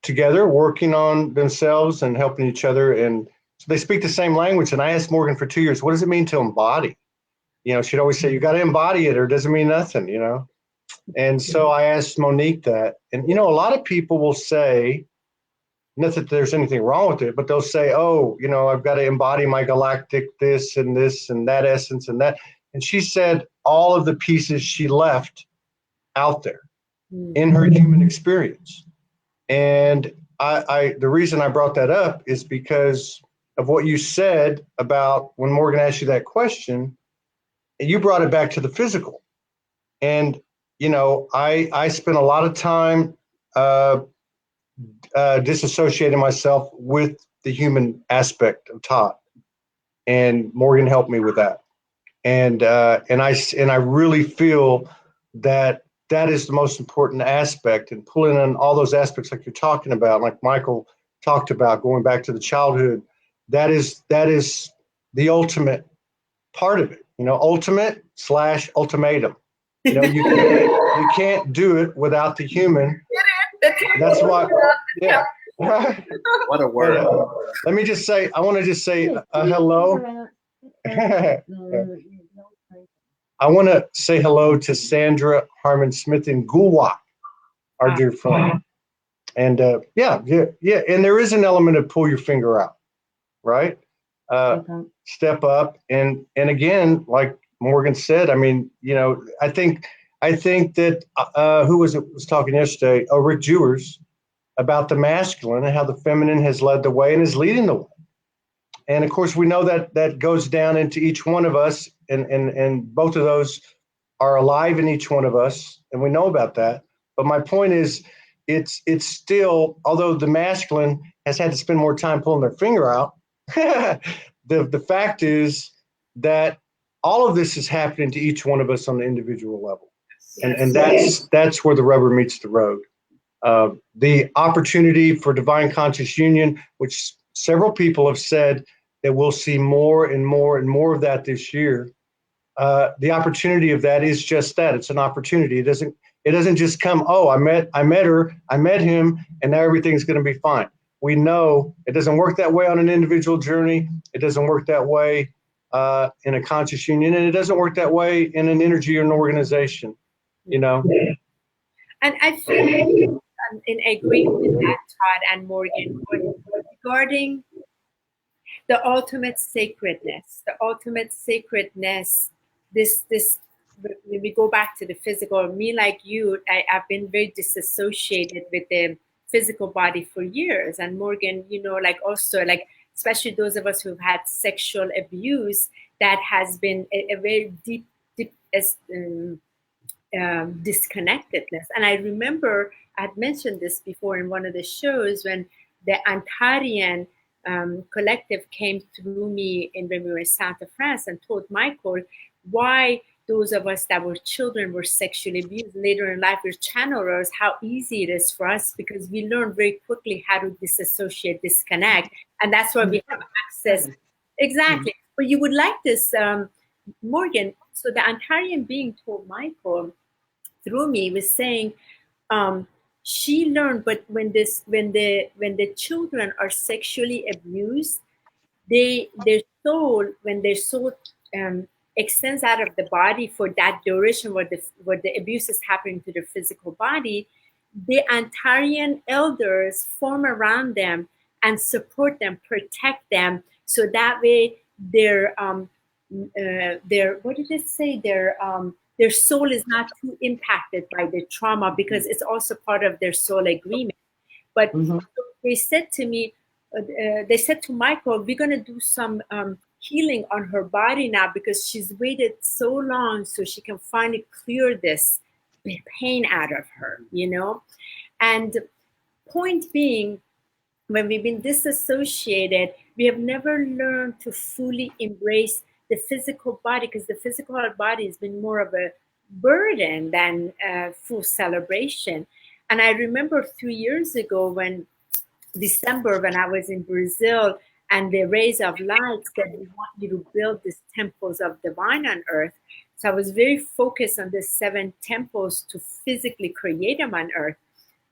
together working on themselves and helping each other, and so they speak the same language. And I asked Morgan for 2 years, what does it mean to embody? You know, she'd always say, you got to embody it or it doesn't mean nothing, you know. And so I asked Monique that. And, you know, a lot of people will say, not that there's anything wrong with it, but they'll say, oh, you know, I've got to embody my galactic this and that essence and that. And she said all of the pieces she left out there in her human experience. And the reason I brought that up is because of what you said about when Morgan asked you that question, and you brought it back to the physical. And, you know, I spent a lot of time disassociating myself with the human aspect of Todd, and Morgan helped me with that. And I really feel that that is the most important aspect, and pulling in all those aspects like you're talking about, like Michael talked about, going back to the childhood. That is the ultimate part of it. You know, ultimate / ultimatum. You know, you can't do it without the human. That's why. Yeah. What a word. Let me just say, I want to just say hello. I want to say hello to Sandra Harmon Smith in Gulwak, our dear friend. And yeah. And there is an element of pull your finger out, right? Step up. And again, like Morgan said, I mean, you know, I think that who was talking yesterday? Oh, Rick Jewers, about the masculine and how the feminine has led the way and is leading the way. And of course, we know that goes down into each one of us, and both of those are alive in each one of us, and we know about that. But my point is, it's still, although the masculine has had to spend more time pulling their finger out, the fact is that all of this is happening to each one of us on the individual level, and that's where the rubber meets the road. The opportunity for divine conscious union, which several people have said that we'll see more and more and more of that this year. The opportunity of that is just that. It's an opportunity. It doesn't just come, oh, I met her, I met him, and now everything's going to be fine. We know it doesn't work that way on an individual journey. It doesn't work that way in a conscious union, and it doesn't work that way in an energy or an organization, you know? And I feel in agreement with that, Todd and Morgan, regarding the ultimate sacredness, this when we go back to the physical, me like you, I've been very disassociated with the physical body for years. And Morgan, you know, like also, like, especially those of us who've had sexual abuse, that has been a very deep disconnectedness. And I remember I had mentioned this before in one of the shows, when the Antarian collective came through me when we were in south of France, and told Michael, why those of us that were children were sexually abused later in life, we're channelers, how easy it is for us because we learn very quickly how to disassociate, disconnect. And that's why we have access. Exactly. But you would like this, Morgan. So the Ontarian being told Michael through me was saying, she learned, but when the children are sexually abused, their soul, when their soul extends out of the body for that duration where the abuse is happening to their physical body, the Ontarian elders form around them and support them, protect them, so that way their what did it say, their soul is not too impacted by the trauma, because it's also part of their soul agreement. But they said to me, they said to Michael, we're going to do some healing on her body now because she's waited so long so she can finally clear this pain out of her, you know? And point being, when we've been disassociated, we have never learned to fully embrace the physical body, because the physical body has been more of a burden than a full celebration. And I remember 3 years ago when December, when I was in Brazil, and the Rays of Light said, we want you to build these temples of divine on earth. So I was very focused on the 7 temples to physically create them on earth.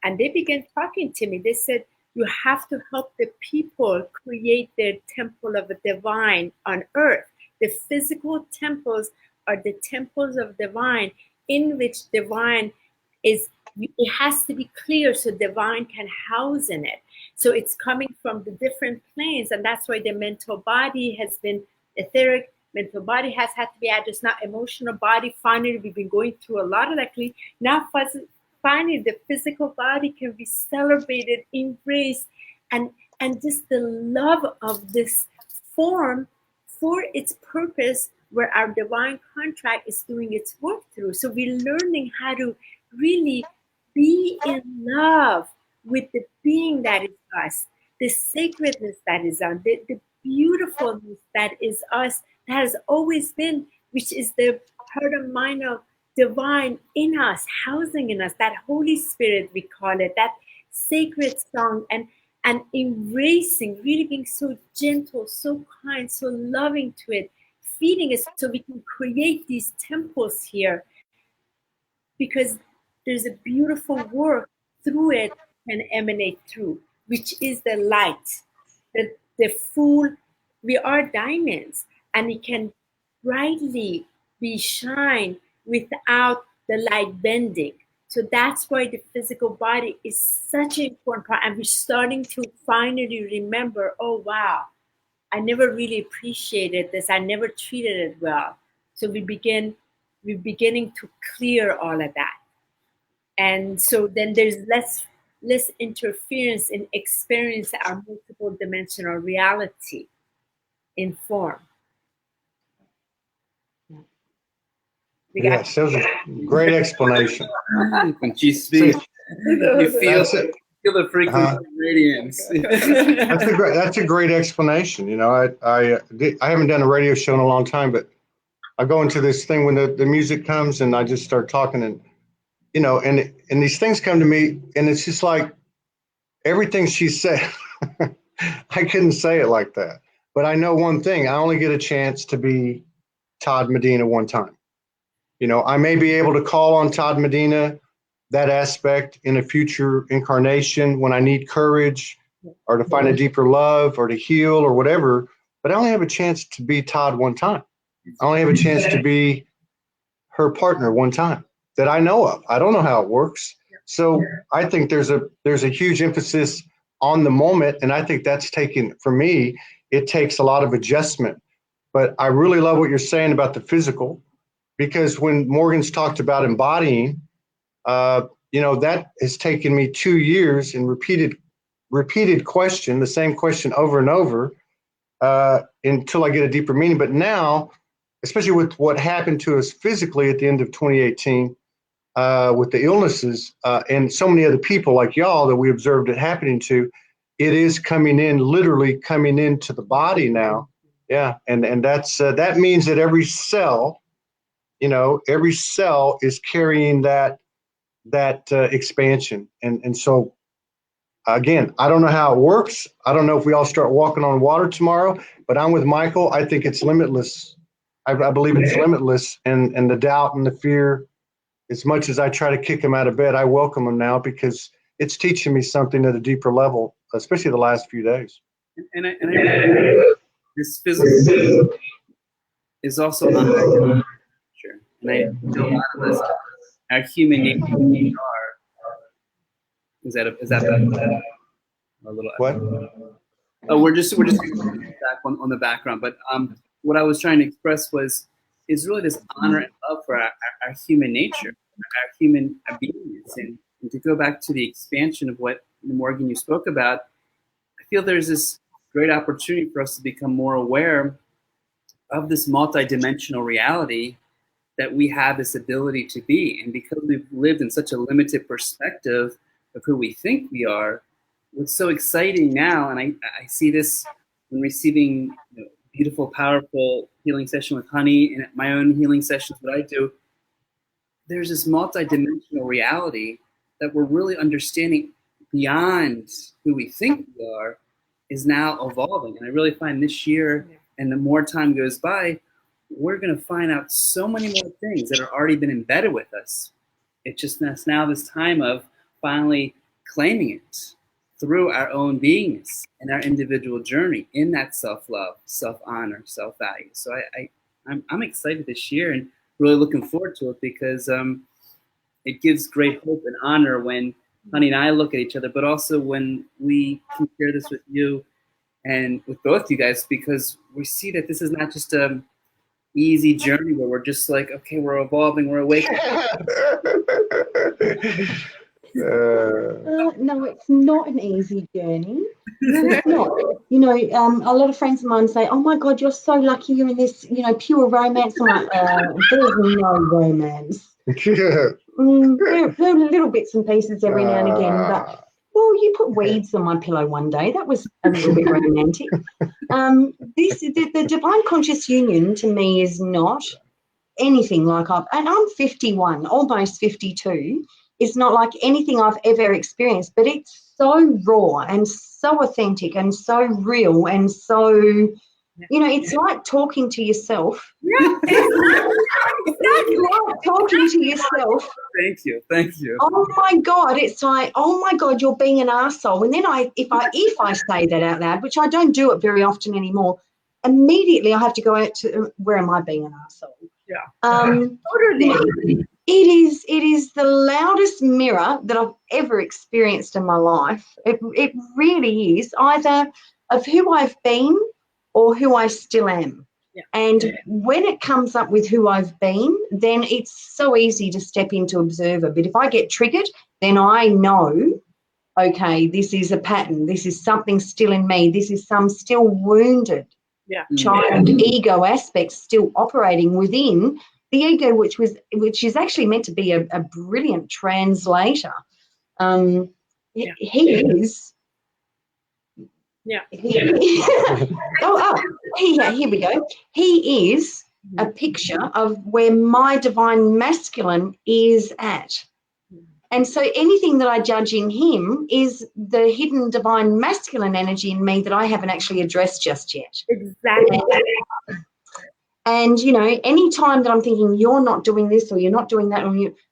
And they began talking to me. They said, you have to help the people create their temple of the divine on earth. The physical temples are the temples of divine, in which divine is, it has to be clear so divine can house in it. So it's coming from the different planes, and that's why the mental body has been etheric. Mental body has had to be addressed, not emotional body. Finally, we've been going through a lot of that. Now, finally, the physical body can be celebrated, embraced, and just the love of this form for its purpose, where our divine contract is doing its work through. So we're learning how to really be in love with the being that is us, the sacredness that is us, the beautifulness that is us, that has always been, which is the heart and mind of divine in us, housing in us, that Holy Spirit, we call it, that sacred song, and embracing, really being so gentle, so kind, so loving to it, feeding it so we can create these temples here, because there's a beautiful work through it can emanate through, which is the light, the full, we are diamonds, and it can brightly be shine without the light bending. So that's why the physical body is such an important part. And we're starting to finally remember, oh, wow, I never really appreciated this. I never treated it well. So we're beginning to clear all of that. And so then there's less interference in experience our multiple dimensional reality in form. Yes, that was a great explanation. When she speaks, you feel the frequency of radiance. That's a great explanation. You know, I haven't done a radio show in a long time, but I go into this thing when the music comes and I just start talking, and you know, and these things come to me, and it's just like everything she said. I couldn't say it like that, but I know one thing: I only get a chance to be Todd Medina one time. You know, I may be able to call on Todd Medina, that aspect, in a future incarnation when I need courage or to find a deeper love or to heal or whatever, but I only have a chance to be Todd one time. I only have a chance to be her partner one time that I know of. I don't know how it works. So I think there's a huge emphasis on the moment, and I think that's taken, for me, it takes a lot of adjustment. But I really love what you're saying about the physical, because when Morgan's talked about embodying, you know, that has taken me 2 years and repeated question, the same question over and over, until I get a deeper meaning. But now, especially with what happened to us physically at the end of 2018, with the illnesses and so many other people like y'all that we observed it happening to, it is coming in, literally coming into the body now. Yeah, and that's that means that every cell you know, every cell is carrying that expansion. And so, again, I don't know how it works. I don't know if we all start walking on water tomorrow, but I'm with Michael. I think it's limitless. I believe it's limitless. And the doubt and the fear, as much as I try to kick them out of bed, I welcome them now because it's teaching me something at a deeper level, especially the last few days. And this physical is also nature. And I feel a lot of us, our human nature are. Is that a little? What? Oh, we're just back on the background. But what I was trying to express is really this honor and love for our human nature, our human beingness, and to go back to the expansion of what Morgan you spoke about. I feel there's this great opportunity for us to become more aware of this multidimensional reality that we have this ability to be, and because we've lived in such a limited perspective of who we think we are, what's so exciting now, and I see this when receiving beautiful, powerful healing session with Honi and my own healing sessions, what I do, there's this multidimensional reality that we're really understanding beyond who we think we are is now evolving. And I really find this year, and the more time goes by, we're going to find out so many more things that have already been embedded with us. It's just now this time of finally claiming it through our own beingness and our individual journey in that self-love, self-honor, self-value. So I'm excited this year and really looking forward to it because it gives great hope and honor when Honi and I look at each other, but also when we can share this with you and with both you guys, because we see that this is not just a easy journey where we're just like, okay, we're evolving, we're awakening. No, it's not an easy journey. It's not. You know, a lot of friends of mine say, "Oh my God, you're so lucky you're in this, pure romance." I'm like, there's no romance. There are little bits and pieces every now and again, but well, you put weeds on my pillow one day. That was a little bit romantic. The divine conscious union to me is not anything like and I'm 51, almost 52. It's not like anything I've ever experienced, but it's so raw and so authentic and so real and so, it's like talking to yourself. Yeah, it's like talking to yourself. Thank you. Oh my God, it's like, oh my God, you're being an arsehole. And then if I say that out loud, which I don't do it very often anymore, immediately I have to go out to, where am I being an arsehole? Yeah. Totally. It is the loudest mirror that I've ever experienced in my life. It really is, either of who I've been or who I still am. Yeah. And when it comes up with who I've been, then it's so easy to step into observer. But if I get triggered, then I know, okay, this is a pattern. This is something still in me. This is some still wounded child ego aspect still operating within the ego, which is actually meant to be a brilliant translator. He is. Yeah. Here we go. He is a picture of where my divine masculine is at. And so anything that I judge in him is the hidden divine masculine energy in me that I haven't actually addressed just yet. Exactly. And, any time that I'm thinking you're not doing this or you're not doing that,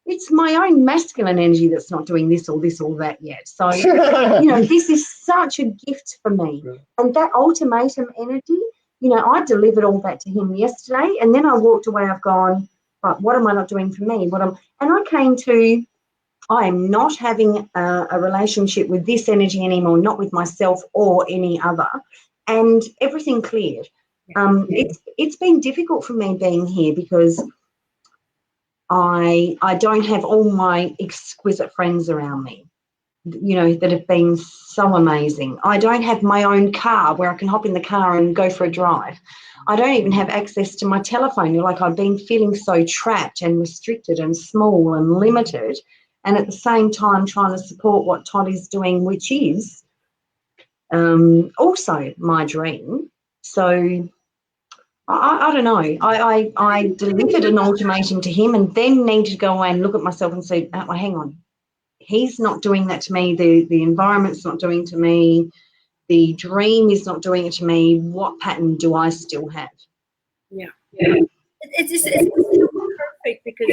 it's my own masculine energy that's not doing this or that yet. So, this is such a gift for me. And that ultimatum energy, I delivered all that to him yesterday, and then I walked away, I've gone, right, what am I not doing for me? And I came to, I am not having a relationship with this energy anymore, not with myself or any other, and everything cleared. It's been difficult for me being here because I don't have all my exquisite friends around me, that have been so amazing. I don't have my own car where I can hop in the car and go for a drive. I don't even have access to my telephone. Like, I've been feeling so trapped and restricted and small and limited, and at the same time trying to support what Todd is doing, which is also my dream. So I don't know. I delivered an ultimatum to him and then needed to go away and look at myself and say, oh, hang on, he's not doing that to me. The environment's not doing it to me. The dream is not doing it to me. What pattern do I still have? Yeah. It's perfect because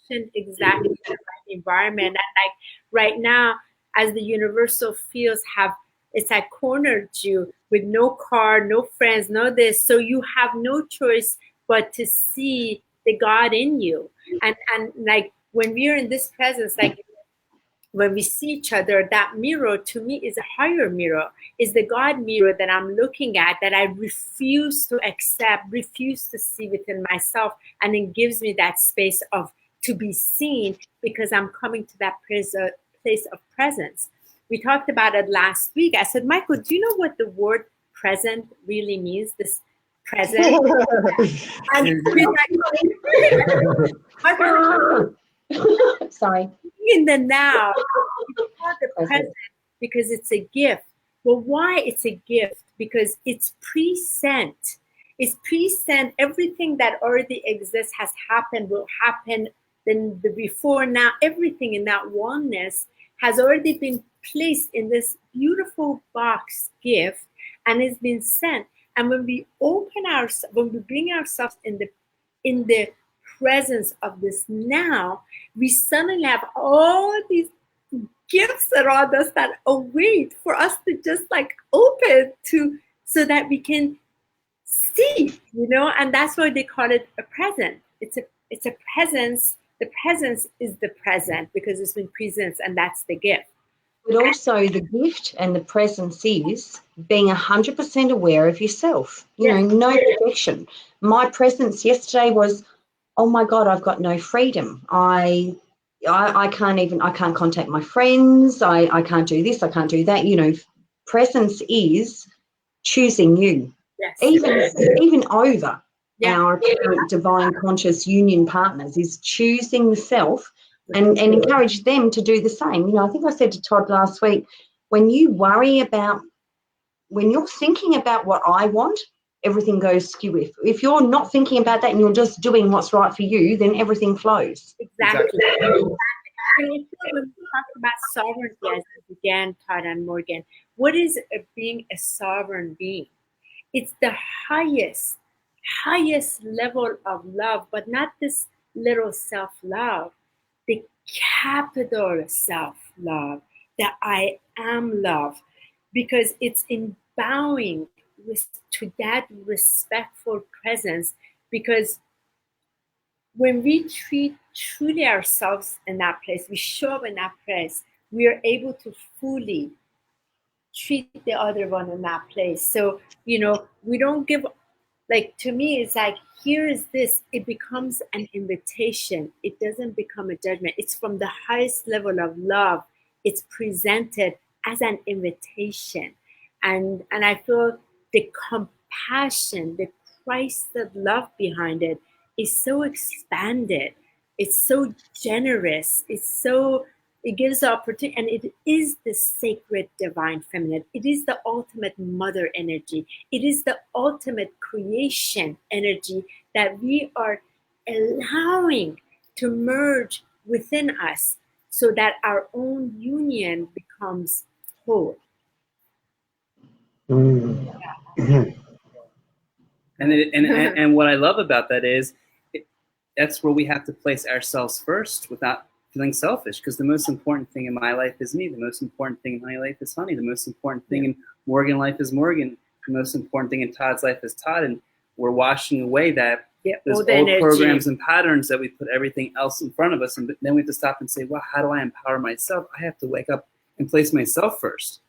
it's exactly the right environment. And like right now, as the universal fields have, it's like cornered you with no car, no friends, no this. So you have no choice but to see the God in you. And like when we're in this presence, like when we see each other, that mirror to me is a higher mirror, is the God mirror that I'm looking at, that I refuse to accept, refuse to see within myself. And it gives me that space of to be seen because I'm coming to that place of presence. We talked about it last week. I said, Michael, do you know what the word present really means? This present. And sorry. In the now, it's not the present because it's a gift. Well, why it's a gift? Because it's present. It's present. Everything that already exists has happened, will happen. Then the before, now, everything in that oneness has already been placed in this beautiful box gift and it's been sent. And when we open ourselves, when we bring ourselves in the presence of this now, we suddenly have all these gifts around us that await for us to just like open to, so that we can see, and that's why they call it a present. It's a presence. The presence is the present because it's been present, and that's the gift. But also the gift and the presence is being 100% aware of yourself. No projection. My presence yesterday was, oh my God, I've got no freedom. I can't contact my friends. I can't do this. I can't do that. Presence is choosing you. Yes. Even over our current divine conscious union partners is choosing the self and encourage them to do the same. I think I said to Todd last week, when you're thinking about what I want, everything goes skew. If you're not thinking about that and you're just doing what's right for you, then everything flows. Exactly. When we talk about sovereignty, as we began, Todd and Morgan, what is being a sovereign being? It's the highest level of love, but not this little self-love, the capital self-love, the I am love, because it's in bowing to that respectful presence. Because when we treat truly ourselves in that place, we show up in that place, we are able to fully treat the other one in that place. So, we don't give, like, to me, it's like, here is this, it becomes an invitation. It doesn't become a judgment. It's from the highest level of love. It's presented as an invitation. And I feel the compassion, the Christ-led love behind it is so expanded. It's so generous. It gives the opportunity, and it is the sacred divine feminine. It is the ultimate mother energy. It is the ultimate creation energy that we are allowing to merge within us so that our own union becomes whole. Mm-hmm. And what I love about that is that's where we have to place ourselves first without feeling selfish, because the most important thing in my life is me. The most important thing in my life is Honi. The most important thing in Morgan's life is Morgan. The most important thing in Todd's life is Todd. And we're washing away those old programs and patterns that we put everything else in front of us. And then we have to stop and say, well, how do I empower myself? I have to wake up and place myself first.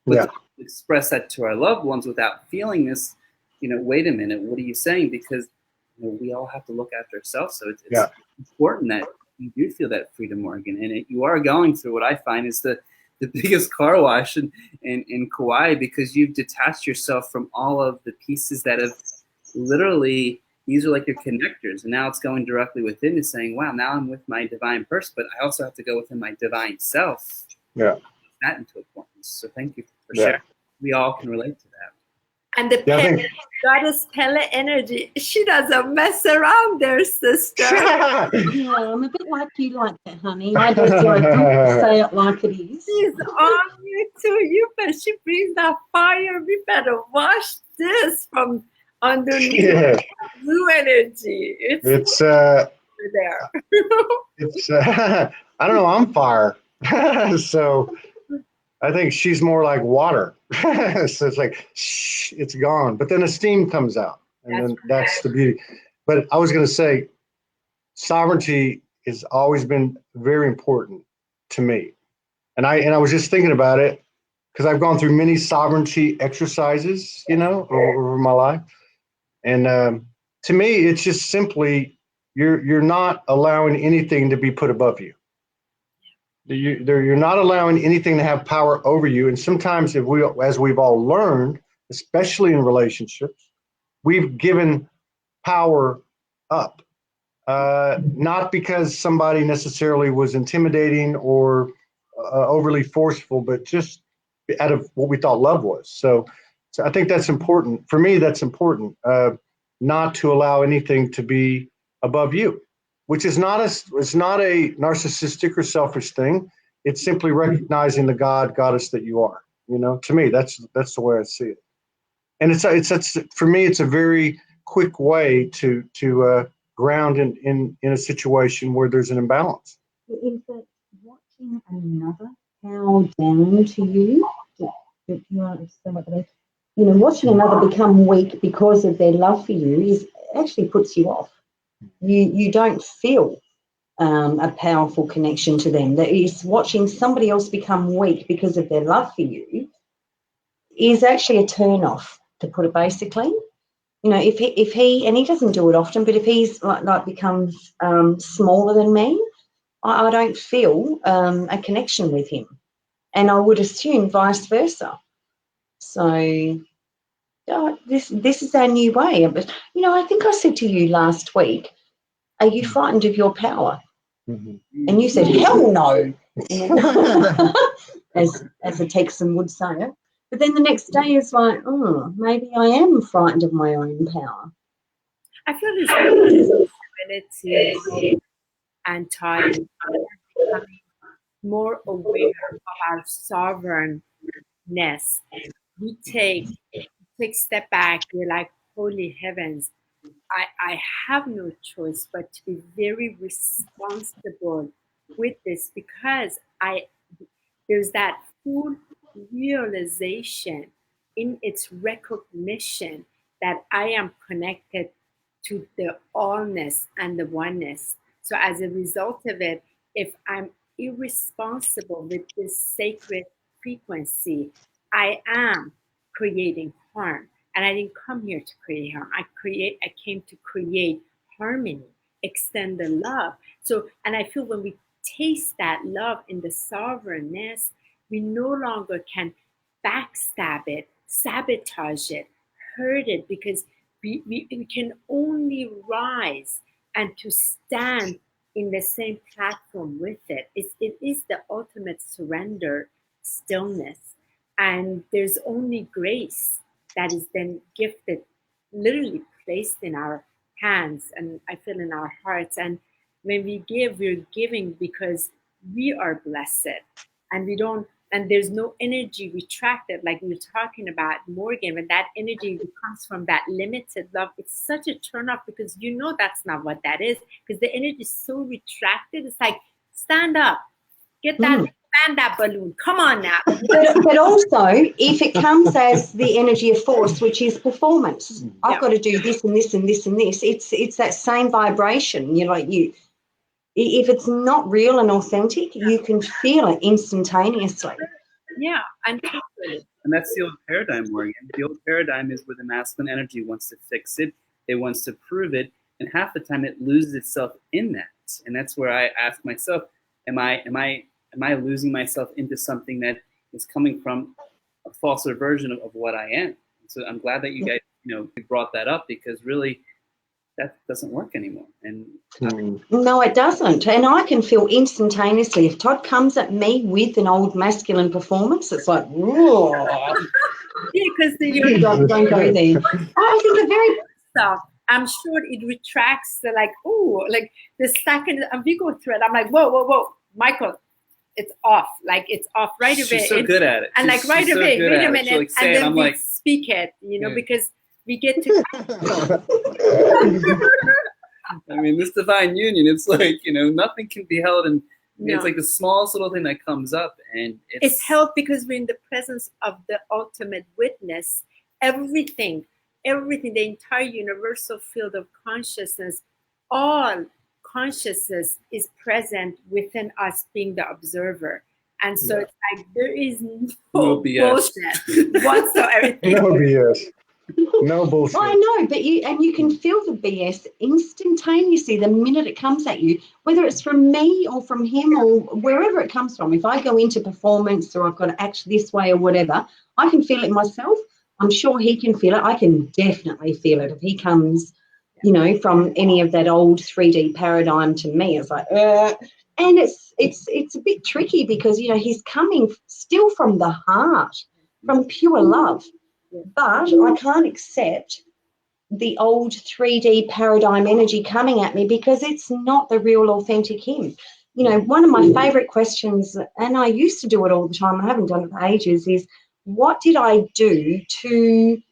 But to express that to our loved ones without feeling this, wait a minute, what are you saying? Because we all have to look after ourselves. So it's important that you do feel that freedom, Morgan. And you are going through what I find is the biggest car wash in Kauai, because you've detached yourself from all of the pieces that have literally, these are like your connectors. And now it's going directly within and saying, wow, now I'm with my divine person, but I also have to go within my divine self. Yeah. That into importance. So thank you for sharing. We all can relate to that. And the goddess Pele energy, she doesn't mess around there, sister. Yeah, I'm a bit like you like that, honey. I just like say it like it is. She's on you too. She brings that fire. We better wash this from underneath. Yeah. Blue energy. It's there. It's I don't know. I'm fire. So I think she's more like water. So it's like, shh, it's gone. But then the steam comes out. And that's the beauty. But I was going to say, sovereignty has always been very important to me. And I was just thinking about it because I've gone through many sovereignty exercises, over my life. And to me, it's just simply you're not allowing anything to be put above you. You're not allowing anything to have power over you. And sometimes, as we've all learned, especially in relationships, we've given power up, not because somebody necessarily was intimidating or overly forceful, but just out of what we thought love was. So I think that's important. For me, that's important, not to allow anything to be above you, which is it's not a narcissistic or selfish thing. It's simply recognizing the goddess that you are. To me, that's the way I see it. And it's for me, it's a very quick way to ground in a situation where there's an imbalance. In fact, watching another bow down to you, do you understand what I mean? Watching another become weak because of their love for you actually puts you off. You don't feel a powerful connection to them. That is, watching somebody else become weak because of their love for you is actually a turn off, to put it basically. If he and he doesn't do it often, but if he's like becomes smaller than me, I don't feel a connection with him, and I would assume vice versa. So this is our new way. But I think I said to you last week, "Are you frightened of your power?" Mm-hmm. And you said, "Hell no," as a Texan would say it. But then the next day is like, oh, maybe I am frightened of my own power. I feel this responsibility and Todd becoming more aware of our sovereignness. We take a step back. We're like, holy heavens, I have no choice but to be very responsible with this, because there's that full realization in its recognition that I am connected to the allness and the oneness. So as a result of it, if I'm irresponsible with this sacred frequency, I am creating harm. And I didn't come here to create harm. I came to create harmony, extend the love. So, and I feel when we taste that love in the sovereignness, we no longer can backstab it, sabotage it, hurt it, because we can only rise and to stand in the same platform with it. It is the ultimate surrender, stillness. And there's only grace that is then gifted, literally placed in our hands, and I feel in our hearts. And when we give, we're giving because we are blessed, and there's no energy retracted, like we were talking about, Morgan. When that energy comes from that limited love, it's such a turn off, because that's not what that is, because the energy is so retracted. It's like, stand up, get that, expand that balloon, come on now. But also, if it comes as the energy of force, which is performance, I've got to do this and this and this and this, it's that same vibration. If it's not real and authentic, you can feel it instantaneously. Yeah, and that's the old paradigm, Morgan. The old paradigm is where the masculine energy wants to fix it, it wants to prove it, and half the time it loses itself in that. And that's where I ask myself, am I losing myself into something that is coming from a falser version of what I am? So I'm glad that you guys, you brought that up, because really, that doesn't work anymore. And no, it doesn't. And I can feel instantaneously if Todd comes at me with an old masculine performance, it's like, whoa. because Don't go there. I think a very stuff, I'm sure it retracts the like, oh, like the second we go through it, I'm like, whoa, Michael, it's off. Like it's off right away. She's so good at it. And like right away, wait a minute, like and then I'm we like, speak it, because we get to. I mean, this divine union, it's like, nothing can be held in. It's like the smallest little thing that comes up, and it's held because we're in the presence of the ultimate witness. Everything, the entire universal field of consciousness, all consciousness is present within us being the observer. And so it's like there is no bullshit whatsoever. No BS. No bullshit. I know, but you can feel the BS instantaneously the minute it comes at you, whether it's from me or from him or wherever it comes from. If I go into performance or I've got to act this way or whatever, I can feel it myself. I'm sure he can feel it. I can definitely feel it if he comes, from any of that old 3D paradigm to me. It's like, and it's a bit tricky because he's coming still from the heart, from pure love. But I can't accept the old 3D paradigm energy coming at me because it's not the real authentic him. One of my favorite questions, and I used to do it all the time, I haven't done it for ages, is what did I do to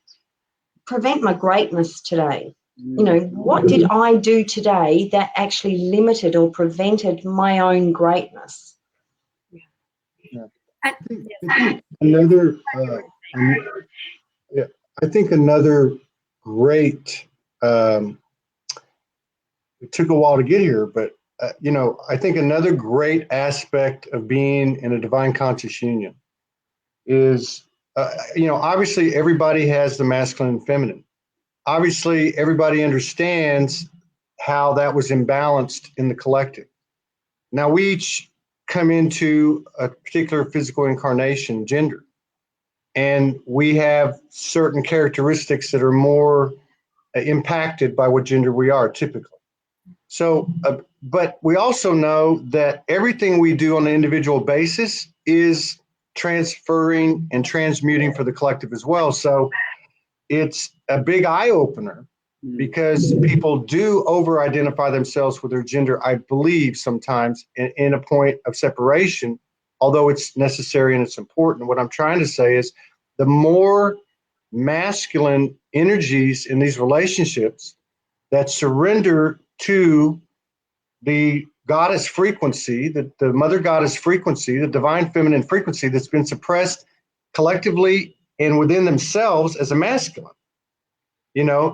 prevent my greatness today? What did I do today that actually limited or prevented my own greatness? Another, I think another great, it took a while to get here, but, I think another great aspect of being in a divine conscious union is, obviously everybody has the masculine and feminine. Obviously everybody understands how that was imbalanced in the collective. Now we each come into a particular physical incarnation, gender. And we have certain characteristics that are more impacted by what gender we are typically. So, but we also know that everything we do on an individual basis is transferring and transmuting for the collective as well. So it's a big eye opener because people do over-identify themselves with their gender, I believe sometimes in a point of separation, although it's necessary and it's important. What I'm trying to say is the more masculine energies in these relationships that surrender to the goddess frequency, the mother goddess frequency, the divine feminine frequency that's been suppressed collectively and within themselves as a masculine.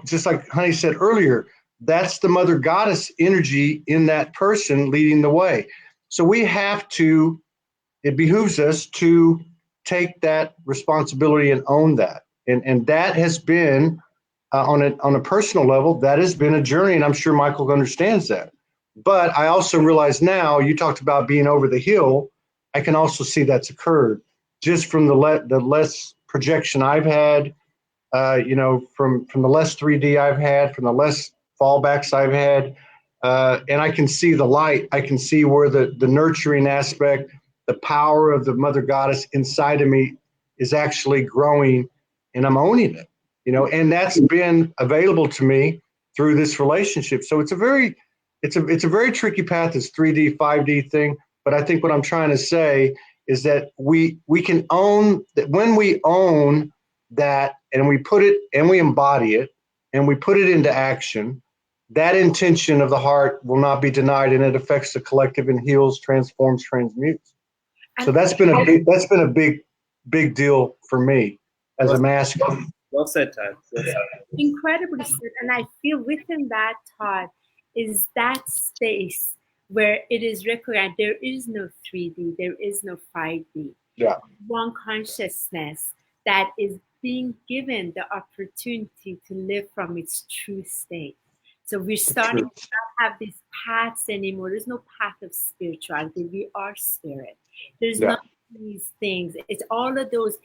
Just like Honi said earlier, that's the mother goddess energy in that person leading the way. So it behooves us to take that responsibility and own that. And that has been, on a personal level, that has been a journey, and I'm sure Michael understands that. But I also realize now, you talked about being over the hill, I can also see that's occurred just from the less projection I've had, from the less 3D I've had, from the less fallbacks I've had, and I can see the light. I can see where the nurturing aspect, the power of the mother goddess inside of me is actually growing, and I'm owning it, and that's been available to me through this relationship. So it's a very tricky path, this 3D, 5D thing. But I think what I'm trying to say is that we can own that. When we own that and we put it and we embody it and we put it into action, that intention of the heart will not be denied, and it affects the collective and heals, transforms, transmutes. So that's been a big deal for me as a masculine. Well said, Todd. Incredibly said. And I feel within that, Todd, is that space where it is recognized there is no 3D, there is no 5D. Yeah. One consciousness that is being given the opportunity to live from its true state. So we're starting to not have these paths anymore. There's no path of spirituality. We are spirit. There's not these things. It's all of those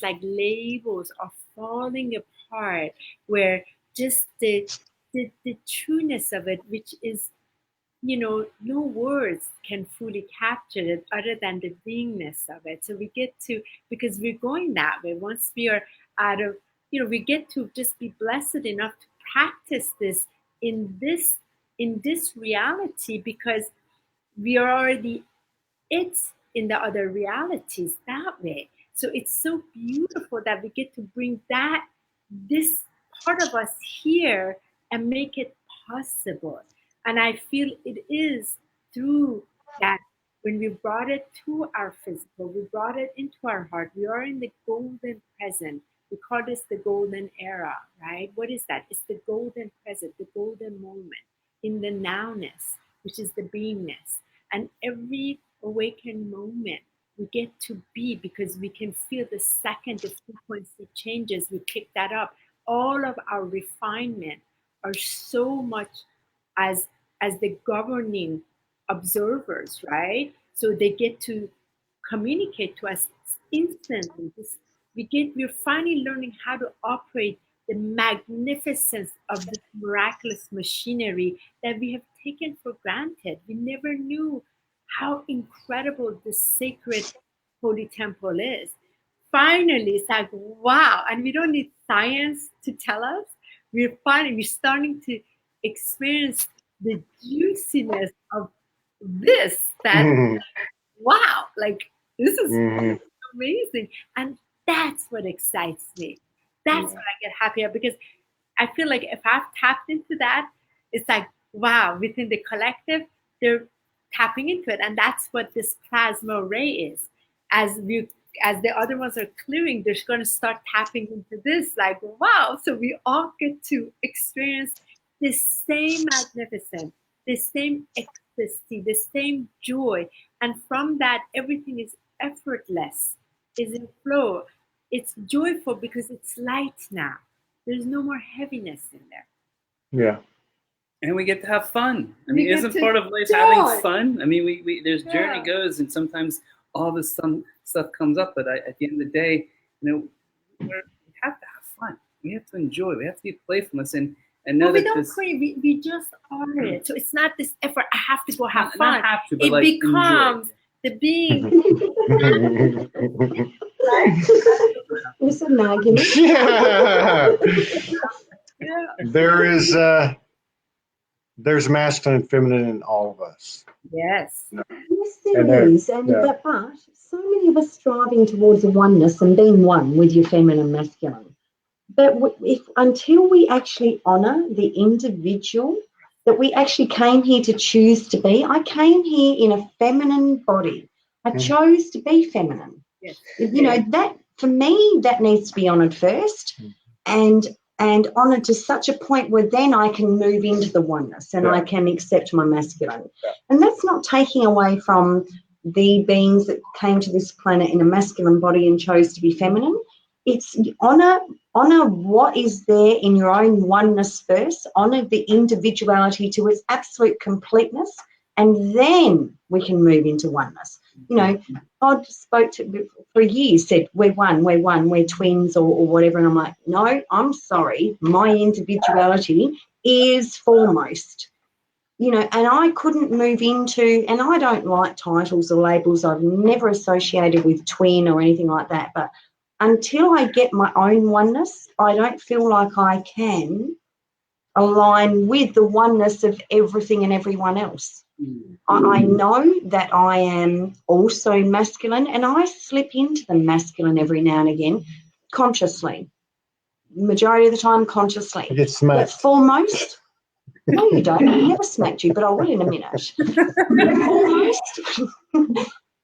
like labels are falling apart, where just the trueness of it, which is no words can fully capture it other than the beingness of it. So we get to, because we're going that way. Once we are out of, we get to just be blessed enough to practice this in this reality, because we are already it's in the other realities that way. So it's so beautiful that we get to bring this part of us here and make it possible. And I feel it is through that, when we brought it to our physical, we brought it into our heart. We are in the golden present. We call this the golden era, right? What is that? It's the golden present, the golden moment in the nowness, which is the beingness. And every awakened moment we get to be, because we can feel the second the frequency changes, we pick that up. All of our refinement are so much as the governing observers, right? So they get to communicate to us instantly. We're finally learning how to operate the magnificence of this miraculous machinery that we have taken for granted. We never knew how incredible this sacred holy temple is. Finally, it's like, wow. And we don't need science to tell us. We're starting to experience the juiciness of this, that wow, like this is amazing. And that's what excites me. That's what I get happy about, because I feel like if I've tapped into that, it's like, wow, within the collective, they're tapping into it. And that's what this plasma ray is. As the other ones are clearing, they're going to start tapping into this, like, wow. So we all get to experience the same magnificence, the same ecstasy, the same joy. And from that, everything is effortless, is in flow. It's joyful because it's light now. There's no more heaviness in there. Yeah. And we get to have fun. I mean, isn't part of life having fun? I mean, we there's journey goes, and sometimes all this stuff comes up, but at the end of the day, we have to have fun. We have to enjoy. We have to be playfulness and know we that don't crave. We just are it. So it's not this effort. I have to go have fun. Not have to, but it like becomes enjoy. The being. It's an argument. Yeah. There's masculine and feminine in all of us. Yes. Yes, there is. But so many of us striving towards a oneness and being one with your feminine and masculine. But until we actually honour the individual that we actually came here to choose to be, I came here in a feminine body. I chose to be feminine. Yes. That for me, that needs to be honoured first, and honoured to such a point where then I can move into the oneness and I can accept my masculine. And that's not taking away from the beings that came to this planet in a masculine body and chose to be feminine. It's honour what is there in your own oneness first, honour the individuality to its absolute completeness, and then we can move into oneness. God spoke to for years, said, we're one, we're twins or whatever. And I'm like, no, I'm sorry. My individuality is foremost. And I couldn't move into, and I don't like titles or labels. I've never associated with twin or anything like that. But until I get my own oneness, I don't feel like I can align with the oneness of everything and everyone else. I know that I am also masculine, and I slip into the masculine every now and again, consciously. Majority of the time, consciously. You get smacked. But foremost, no, you don't. I never smacked you, but I will in a minute.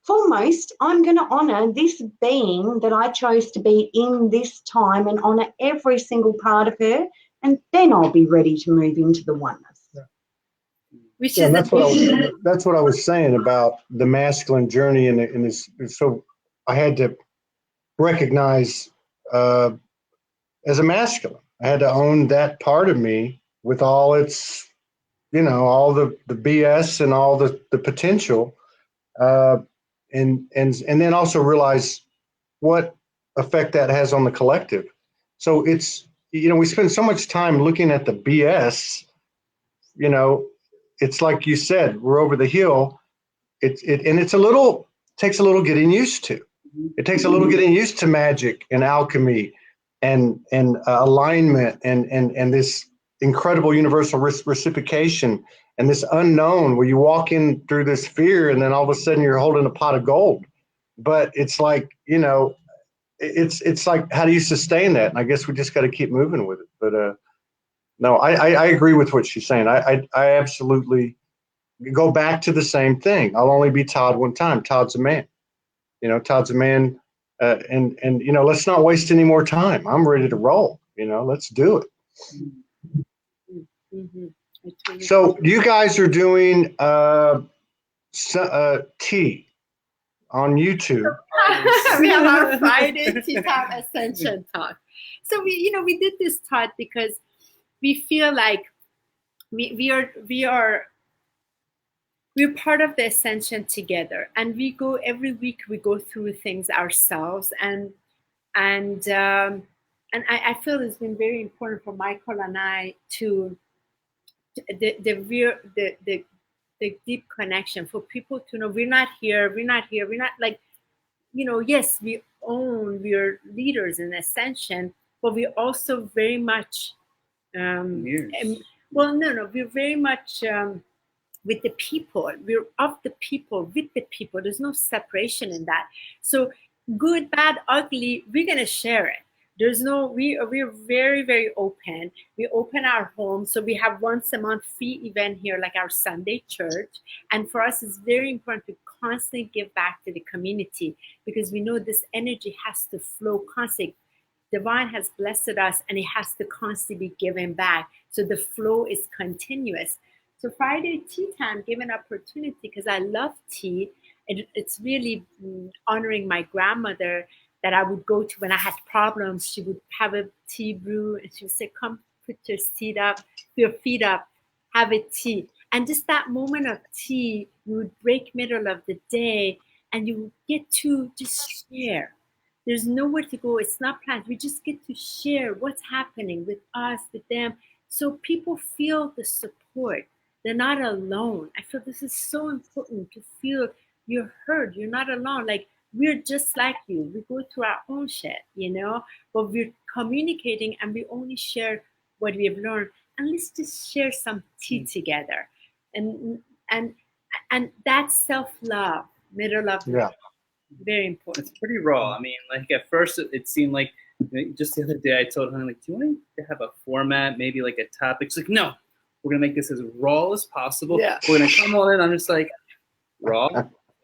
Foremost, I'm going to honour this being that I chose to be in this time and honour every single part of her, and then I'll be ready to move into the oneness. That's what I was saying about the masculine journey in this. So I had to recognize as a masculine, I had to own that part of me with all its, all the BS and all the potential, and then also realize what effect that has on the collective. So it's, we spend so much time looking at the BS, it's like you said, we're over the hill. And it's takes a little getting used to. It takes a little getting used to magic and alchemy and alignment and this incredible universal reciprocation and this unknown where you walk in through this fear and then all of a sudden you're holding a pot of gold. But it's like, it's like, how do you sustain that? And I guess we just got to keep moving with it. But no, I agree with what she's saying. I absolutely go back to the same thing. I'll only be Todd one time. Todd's a man. Todd's a man. And let's not waste any more time. I'm ready to roll. Let's do it. Mm-hmm. So you guys are doing tea on YouTube. We have our Friday Tea Time Ascension talk. So we did this talk because we feel like we're part of the Ascension together, and every week we go through things ourselves, and I feel it's been very important for Michael and I to the deep connection, for people to know we're not like, yes, we're leaders in Ascension, but we're also very much we're very much with the people. We're of the people, with the people. There's no separation in that. So good, bad, ugly, we're gonna share it. We're very, very open. We open our home. So we have once a month free event here, like our Sunday church. And for us, it's very important to constantly give back to the community, because we know this energy has to flow constantly. Divine has blessed us, and it has to constantly be given back. So the flow is continuous. So Friday Tea Time gave an opportunity, because I love tea. It's really honoring my grandmother, that I would go to when I had problems. She would have a tea brew, and she would say, come put your feet up, have a tea. And just that moment of tea, you would break middle of the day, and you get to just share. There's nowhere to go. It's not planned. We just get to share what's happening with us, with them. So people feel the support. They're not alone. I feel this is so important, to feel you're heard. You're not alone. Like, we're just like you. We go through our own shit, but we're communicating, and we only share what we have learned. And let's just share some tea together. And that's self-love, middle of love. Very important. It's pretty raw. I mean, like, at first it seemed like, just the other day I told Honi, like, do you want to have a format, maybe like a topic? She's like, no, we're going to make this as raw as possible. Yeah. We're going to come on in. I'm just like, raw,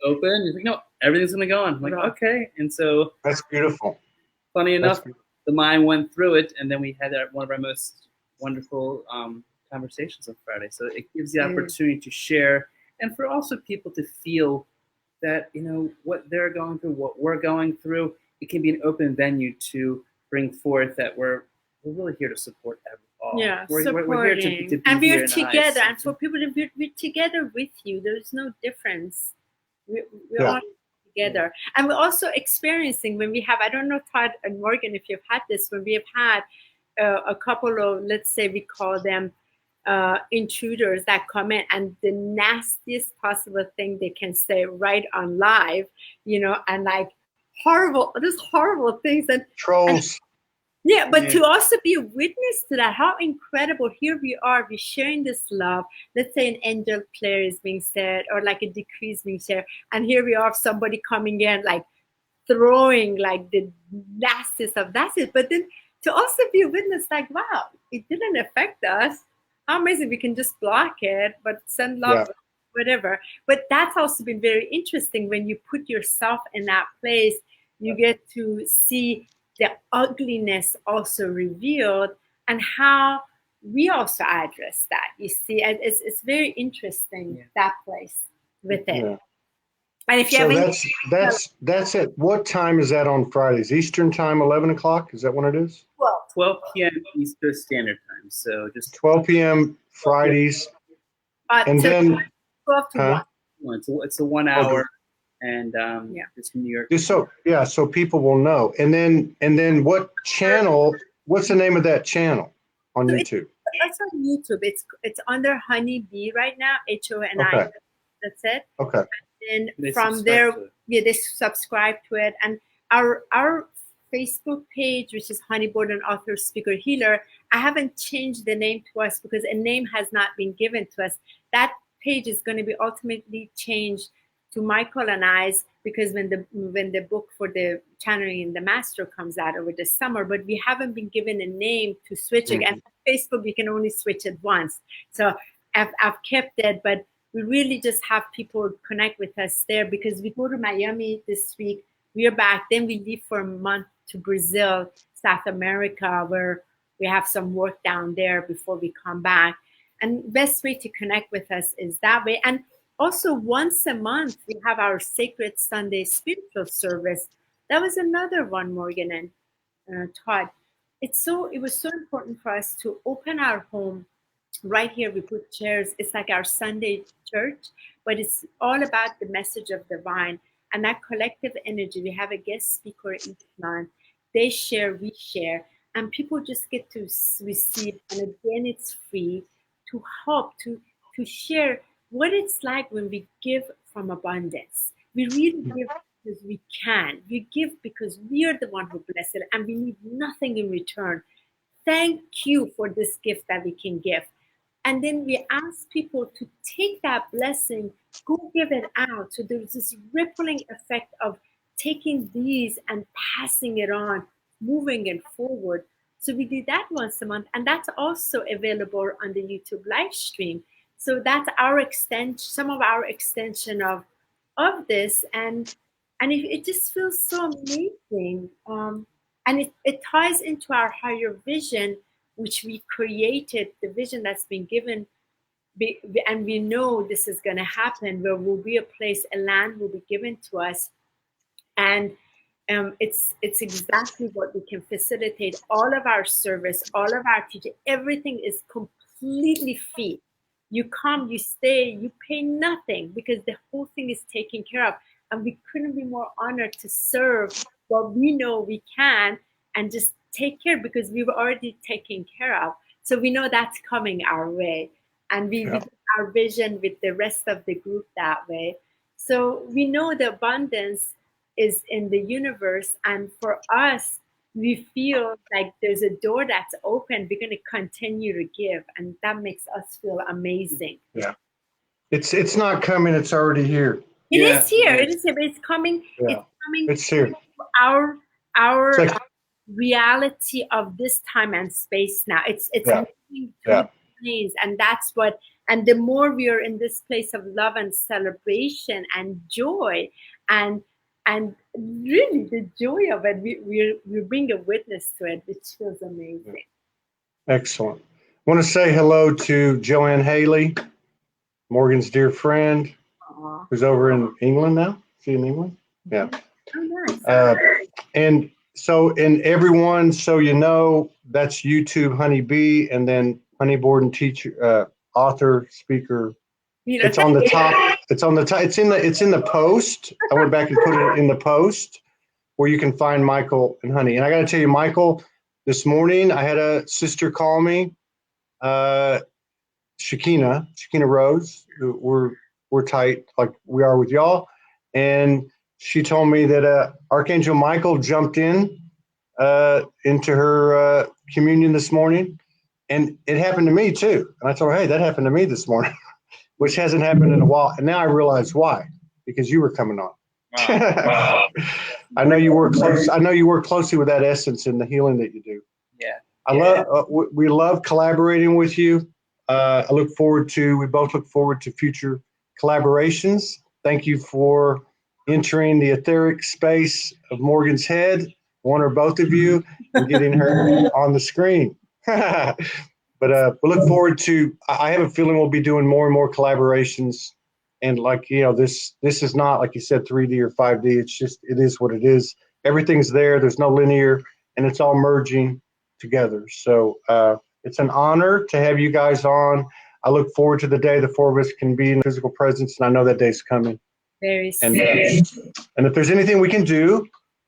open. He's like, no, everything's going to go on. I'm like, okay. And so that's beautiful. Funny enough, the mind went through it, and then we had one of our most wonderful conversations on Friday. So it gives the opportunity to share, and for also people to feel that, what they're going through, what we're going through, it can be an open venue to bring forth that we're really here to support everyone. Yeah, we're here to be and we're here together, and for people to we're together with you. There's no difference. We're all together, and we're also experiencing when we have. I don't know, Todd and Morgan, if you've had this, when we have had a couple of, let's say we call them intruders that come in, and the nastiest possible thing they can say right on live, and like horrible things, and trolls. But to also be a witness to that, how incredible. Here we are, we're sharing this love. Let's say an angel prayer is being said, or like a decree is being shared, and here we are, somebody coming in like throwing like the nastiest of that's it. But then to also be a witness, like, wow, it didn't affect us. How amazing, we can just block it, but send love, whatever. But that's also been very interesting. When you put yourself in that place, you get to see the ugliness also revealed, and how we also address that. You see, and it's very interesting, that place with it. Yeah. And if you that's it. What time is that on Fridays? Eastern time, 11 o'clock? Is that when it is? 12 p.m. Eastern Standard Time. So just 12 p.m. Fridays. And then 12 to 1. It's a 1 hour. And it's New York. So people will know. And then what channel? What's the name of that channel on YouTube? That's on YouTube. It's under Honey Bee right now. HONI. Okay. That's it. Okay. And They from subscribe there, to it. yeah, they subscribe to it. And our Facebook page, which is Honey Borden Author Speaker Healer, I haven't changed the name to us because a name has not been given to us. That page is going to be ultimately changed to Michael and I's, because when the book for the Channeling the Master comes out over the summer, but we haven't been given a name to switch it. And Facebook, you can only switch it once. So I've kept it, but we really just have people connect with us there, because we go to Miami this week. We are back. Then we leave for a month to Brazil, South America, where we have some work down there before we come back. And best way to connect with us is that way. And also once a month, we have our Sacred Sunday spiritual service. That was another one, Morgan and Todd. It was so important for us to open our home. Right here, we put chairs. It's like our Sunday church, but it's all about the message of divine and that collective energy. We have a guest speaker each month. They share, we share, and people just get to receive. And again, it's free to help, to share what it's like when we give from abundance. We really give because we can. We give because we are the one who bless it, and we need nothing in return. Thank you for this gift that we can give. And then we ask people to take that blessing, go give it out. So there's this rippling effect of taking these and passing it on, moving it forward. So we do that once a month, and that's also available on the YouTube live stream. So that's our extension, some of our extension of this, and it just feels so amazing. And it ties into our higher vision, which we created, the vision that's been given, and we know this is going to happen, where will be a place, a land will be given to us, and it's exactly what we can facilitate. All of our service, all of our teaching, everything is completely free. You come, you stay, you pay nothing, because the whole thing is taken care of. And we couldn't be more honored to serve what we know we can and just take care, because we were already taken care of. So we know that's coming our way. And we do our vision with the rest of the group that way. So we know the abundance is in the universe. And for us, we feel like there's a door that's open. We're going to continue to give. And that makes us feel amazing. Yeah. It's not coming. It's already here. It is here. It is here. But it's coming. Yeah. It's coming. It's here. Our It's like, reality of this time and space now. It's moving through planes, and that's what. And the more we are in this place of love and celebration and joy, and really the joy of it, we bring a witness to it, which feels amazing. Excellent. I want to say hello to Joanne Haley, Morgan's dear friend, who's over in England now. Is she in England? Yeah. Oh, nice. And so, everyone, so you know, that's YouTube Honey Bee, and then Honey Borden teacher, author, speaker. It's on the top. It's on the top. It's in the post. I went back and put it in the post where you can find Michael and Honey. And I got to tell you, Michael, this morning I had a sister call me, Shakina Rose. We're tight like we are with y'all, and she told me that Archangel Michael jumped into her communion this morning, and it happened to me too. And I told her, hey, that happened to me this morning, which hasn't happened in a while. And now I realize why, because you were coming on. Wow. I know you work close. I know you work closely with that essence and the healing that you do. Yeah. We love collaborating with you. We both look forward to future collaborations. Thank you for entering the etheric space of Morgan's head, one or both of you, and getting her on the screen. But we look forward to, I have a feeling we'll be doing more and more collaborations. And like, this is not, like you said, 3D or 5D. It's just, it is what it is. Everything's there. There's no linear, and it's all merging together. So it's an honor to have you guys on. I look forward to the day the four of us can be in physical presence, and I know that day's coming. Very and soon. And if there's anything we can do,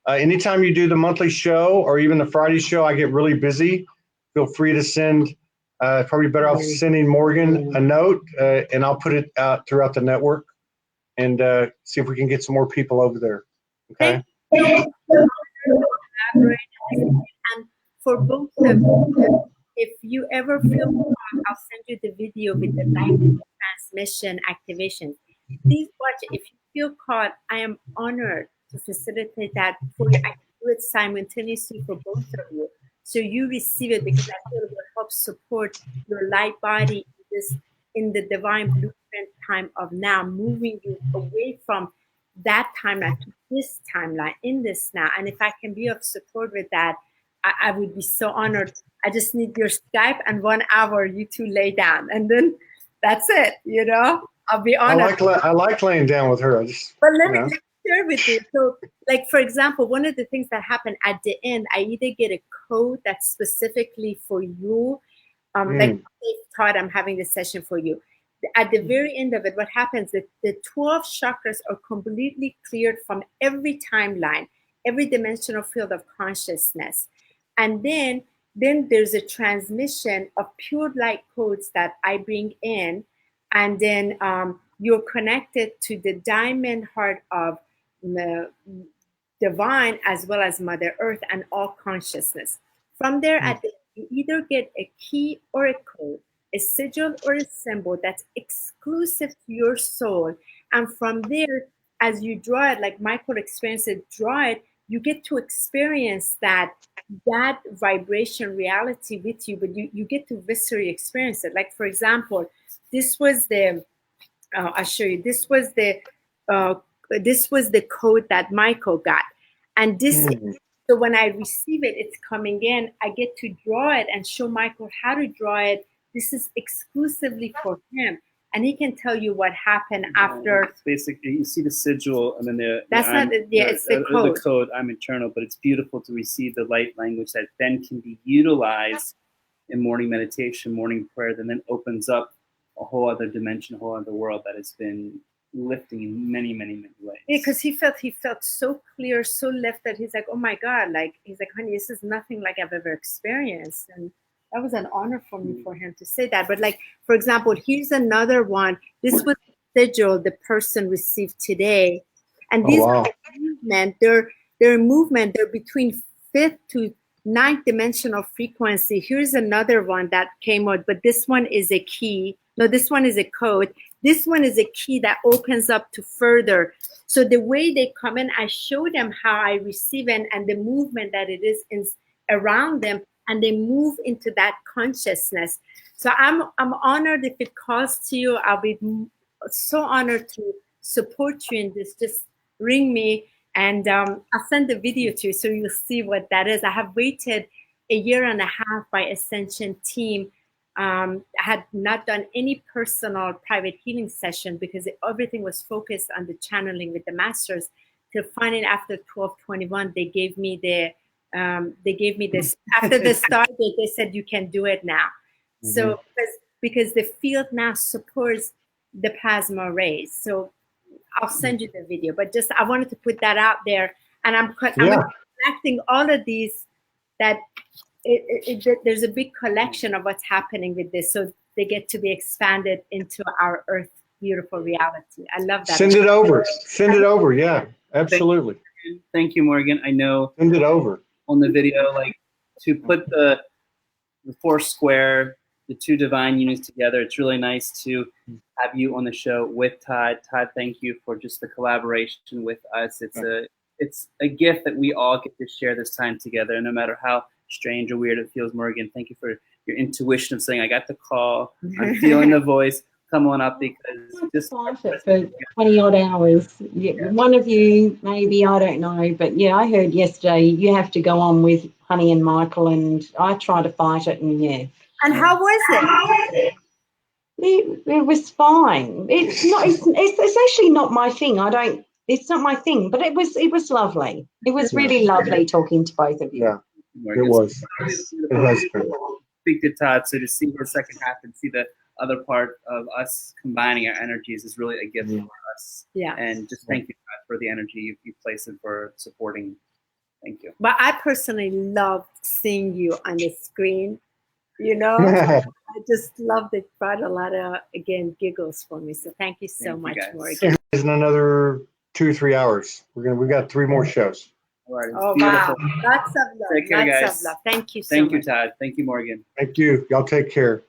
anytime you do the monthly show or even the Friday show, I get really busy. Feel free to send Probably better off sending Morgan a note, and I'll put it out throughout the network and see if we can get some more people over there. Okay. And for both of you, if you ever feel called, I'll send you the video with the live transmission activation. Please watch it. If you feel called, I am honored to facilitate that for you. I can do it simultaneously for both of you. So you receive it, because I feel it will help support your light body in the divine blueprint time of now, moving you away from that timeline to this timeline in this now. And if I can be of support with that, I would be so honored. I just need your Skype and 1 hour you two lay down, and then that's it. You know, I'll be honored. I like laying down with her. But let me share with you. So, like, for example, one of the things that happened at the end, I either get a code that's specifically for you, like, Todd, I'm having this session for you. At the very end of it, what happens is the 12 chakras are completely cleared from every timeline, every dimensional field of consciousness. And then there's a transmission of pure light codes that I bring in. And then you're connected to the diamond heart of the divine, as well as Mother Earth and all consciousness. From there, you either get a key or a code, a sigil or a symbol that's exclusive to your soul. And from there, as you draw it, like Michael experienced it, draw it, you get to experience that vibration reality with you, but you get to viscerally experience it. Like, for example, this was the, I'll show you, this was the code that Michael got. And this, so when I receive it, it's coming in, I get to draw it and show Michael how to draw it. This is exclusively for him. And he can tell you what happened after. It's basically, you see the sigil, and then it's the code. The code, I'm eternal, but it's beautiful to receive the light language that then can be utilized in morning meditation, morning prayer, that then opens up a whole other dimension, a whole other world that has been lifting in many, many, many ways. Yeah, because he felt so clear, so lifted. He's like, oh my God, like, he's like, honey, this is nothing like I've ever experienced. And that was an honor for me, for him to say that. But, like, for example, here's another one. This was the sigil the person received today. And these are movement, they're movement, they're between 5th to 9th dimensional frequency. Here's another one that came out, but this one is a key. No, this one is a code. This one is a key that opens up to further. So the way they come in, I show them how I receive it and the movement that it is around them, and they move into that consciousness. So I'm honored if it calls to you. I'll be so honored to support you in this. Just ring me, and I'll send the video to you so you'll see what that is. I have waited 1.5 years by Ascension team. I had not done any personal private healing session because everything was focused on the channeling with the masters. Till finally, after 12/21, they gave me this after the start date. They said you can do it now. So because the field now supports the plasma rays. So I'll send you the video, but just I wanted to put that out there, and I'm connecting all of these. That there's a big collection of what's happening with this, so they get to be expanded into our Earth beautiful reality. I love that. Send it over. Send it over. Yeah, absolutely. Thank you, Morgan. I know. Send it over on the video, like, to put the 4 square, the 2 divine units together. It's really nice to have you on the show with Todd. Todd, thank you for just the collaboration with us. It's a gift that we all get to share this time together, no matter how strange or weird it feels. Morgan, thank you for your intuition of saying, I got the call, I'm feeling the voice, come on up, because just for 20 odd hours. Yeah, one of you, maybe, I don't know, but yeah, I heard yesterday you have to go on with Honi and Michael, and I tried to fight it, and yeah. And how was it? It was fine. It's not. It's actually not my thing. It's not my thing. But it was lovely. It was really lovely talking to both of you. Yeah, it was. It has been. Speak to Todd. So to see the second half and see the other part of us combining our energies is really a gift for us. Yeah. And just thank you, Todd, for the energy you place and for supporting. Thank you. But I personally loved seeing you on the screen. You know, I just loved it. Brought a lot of, again, giggles for me. So thank you so Thank you, much, guys. Morgan. In another 2 or 3 hours. We got 3 more shows. All right. Oh, Beautiful. wow. Lots of love. Take care, lots guys. of love. Thank you so Thank you, much. Todd. Thank you, Morgan. Thank you. Y'all take care.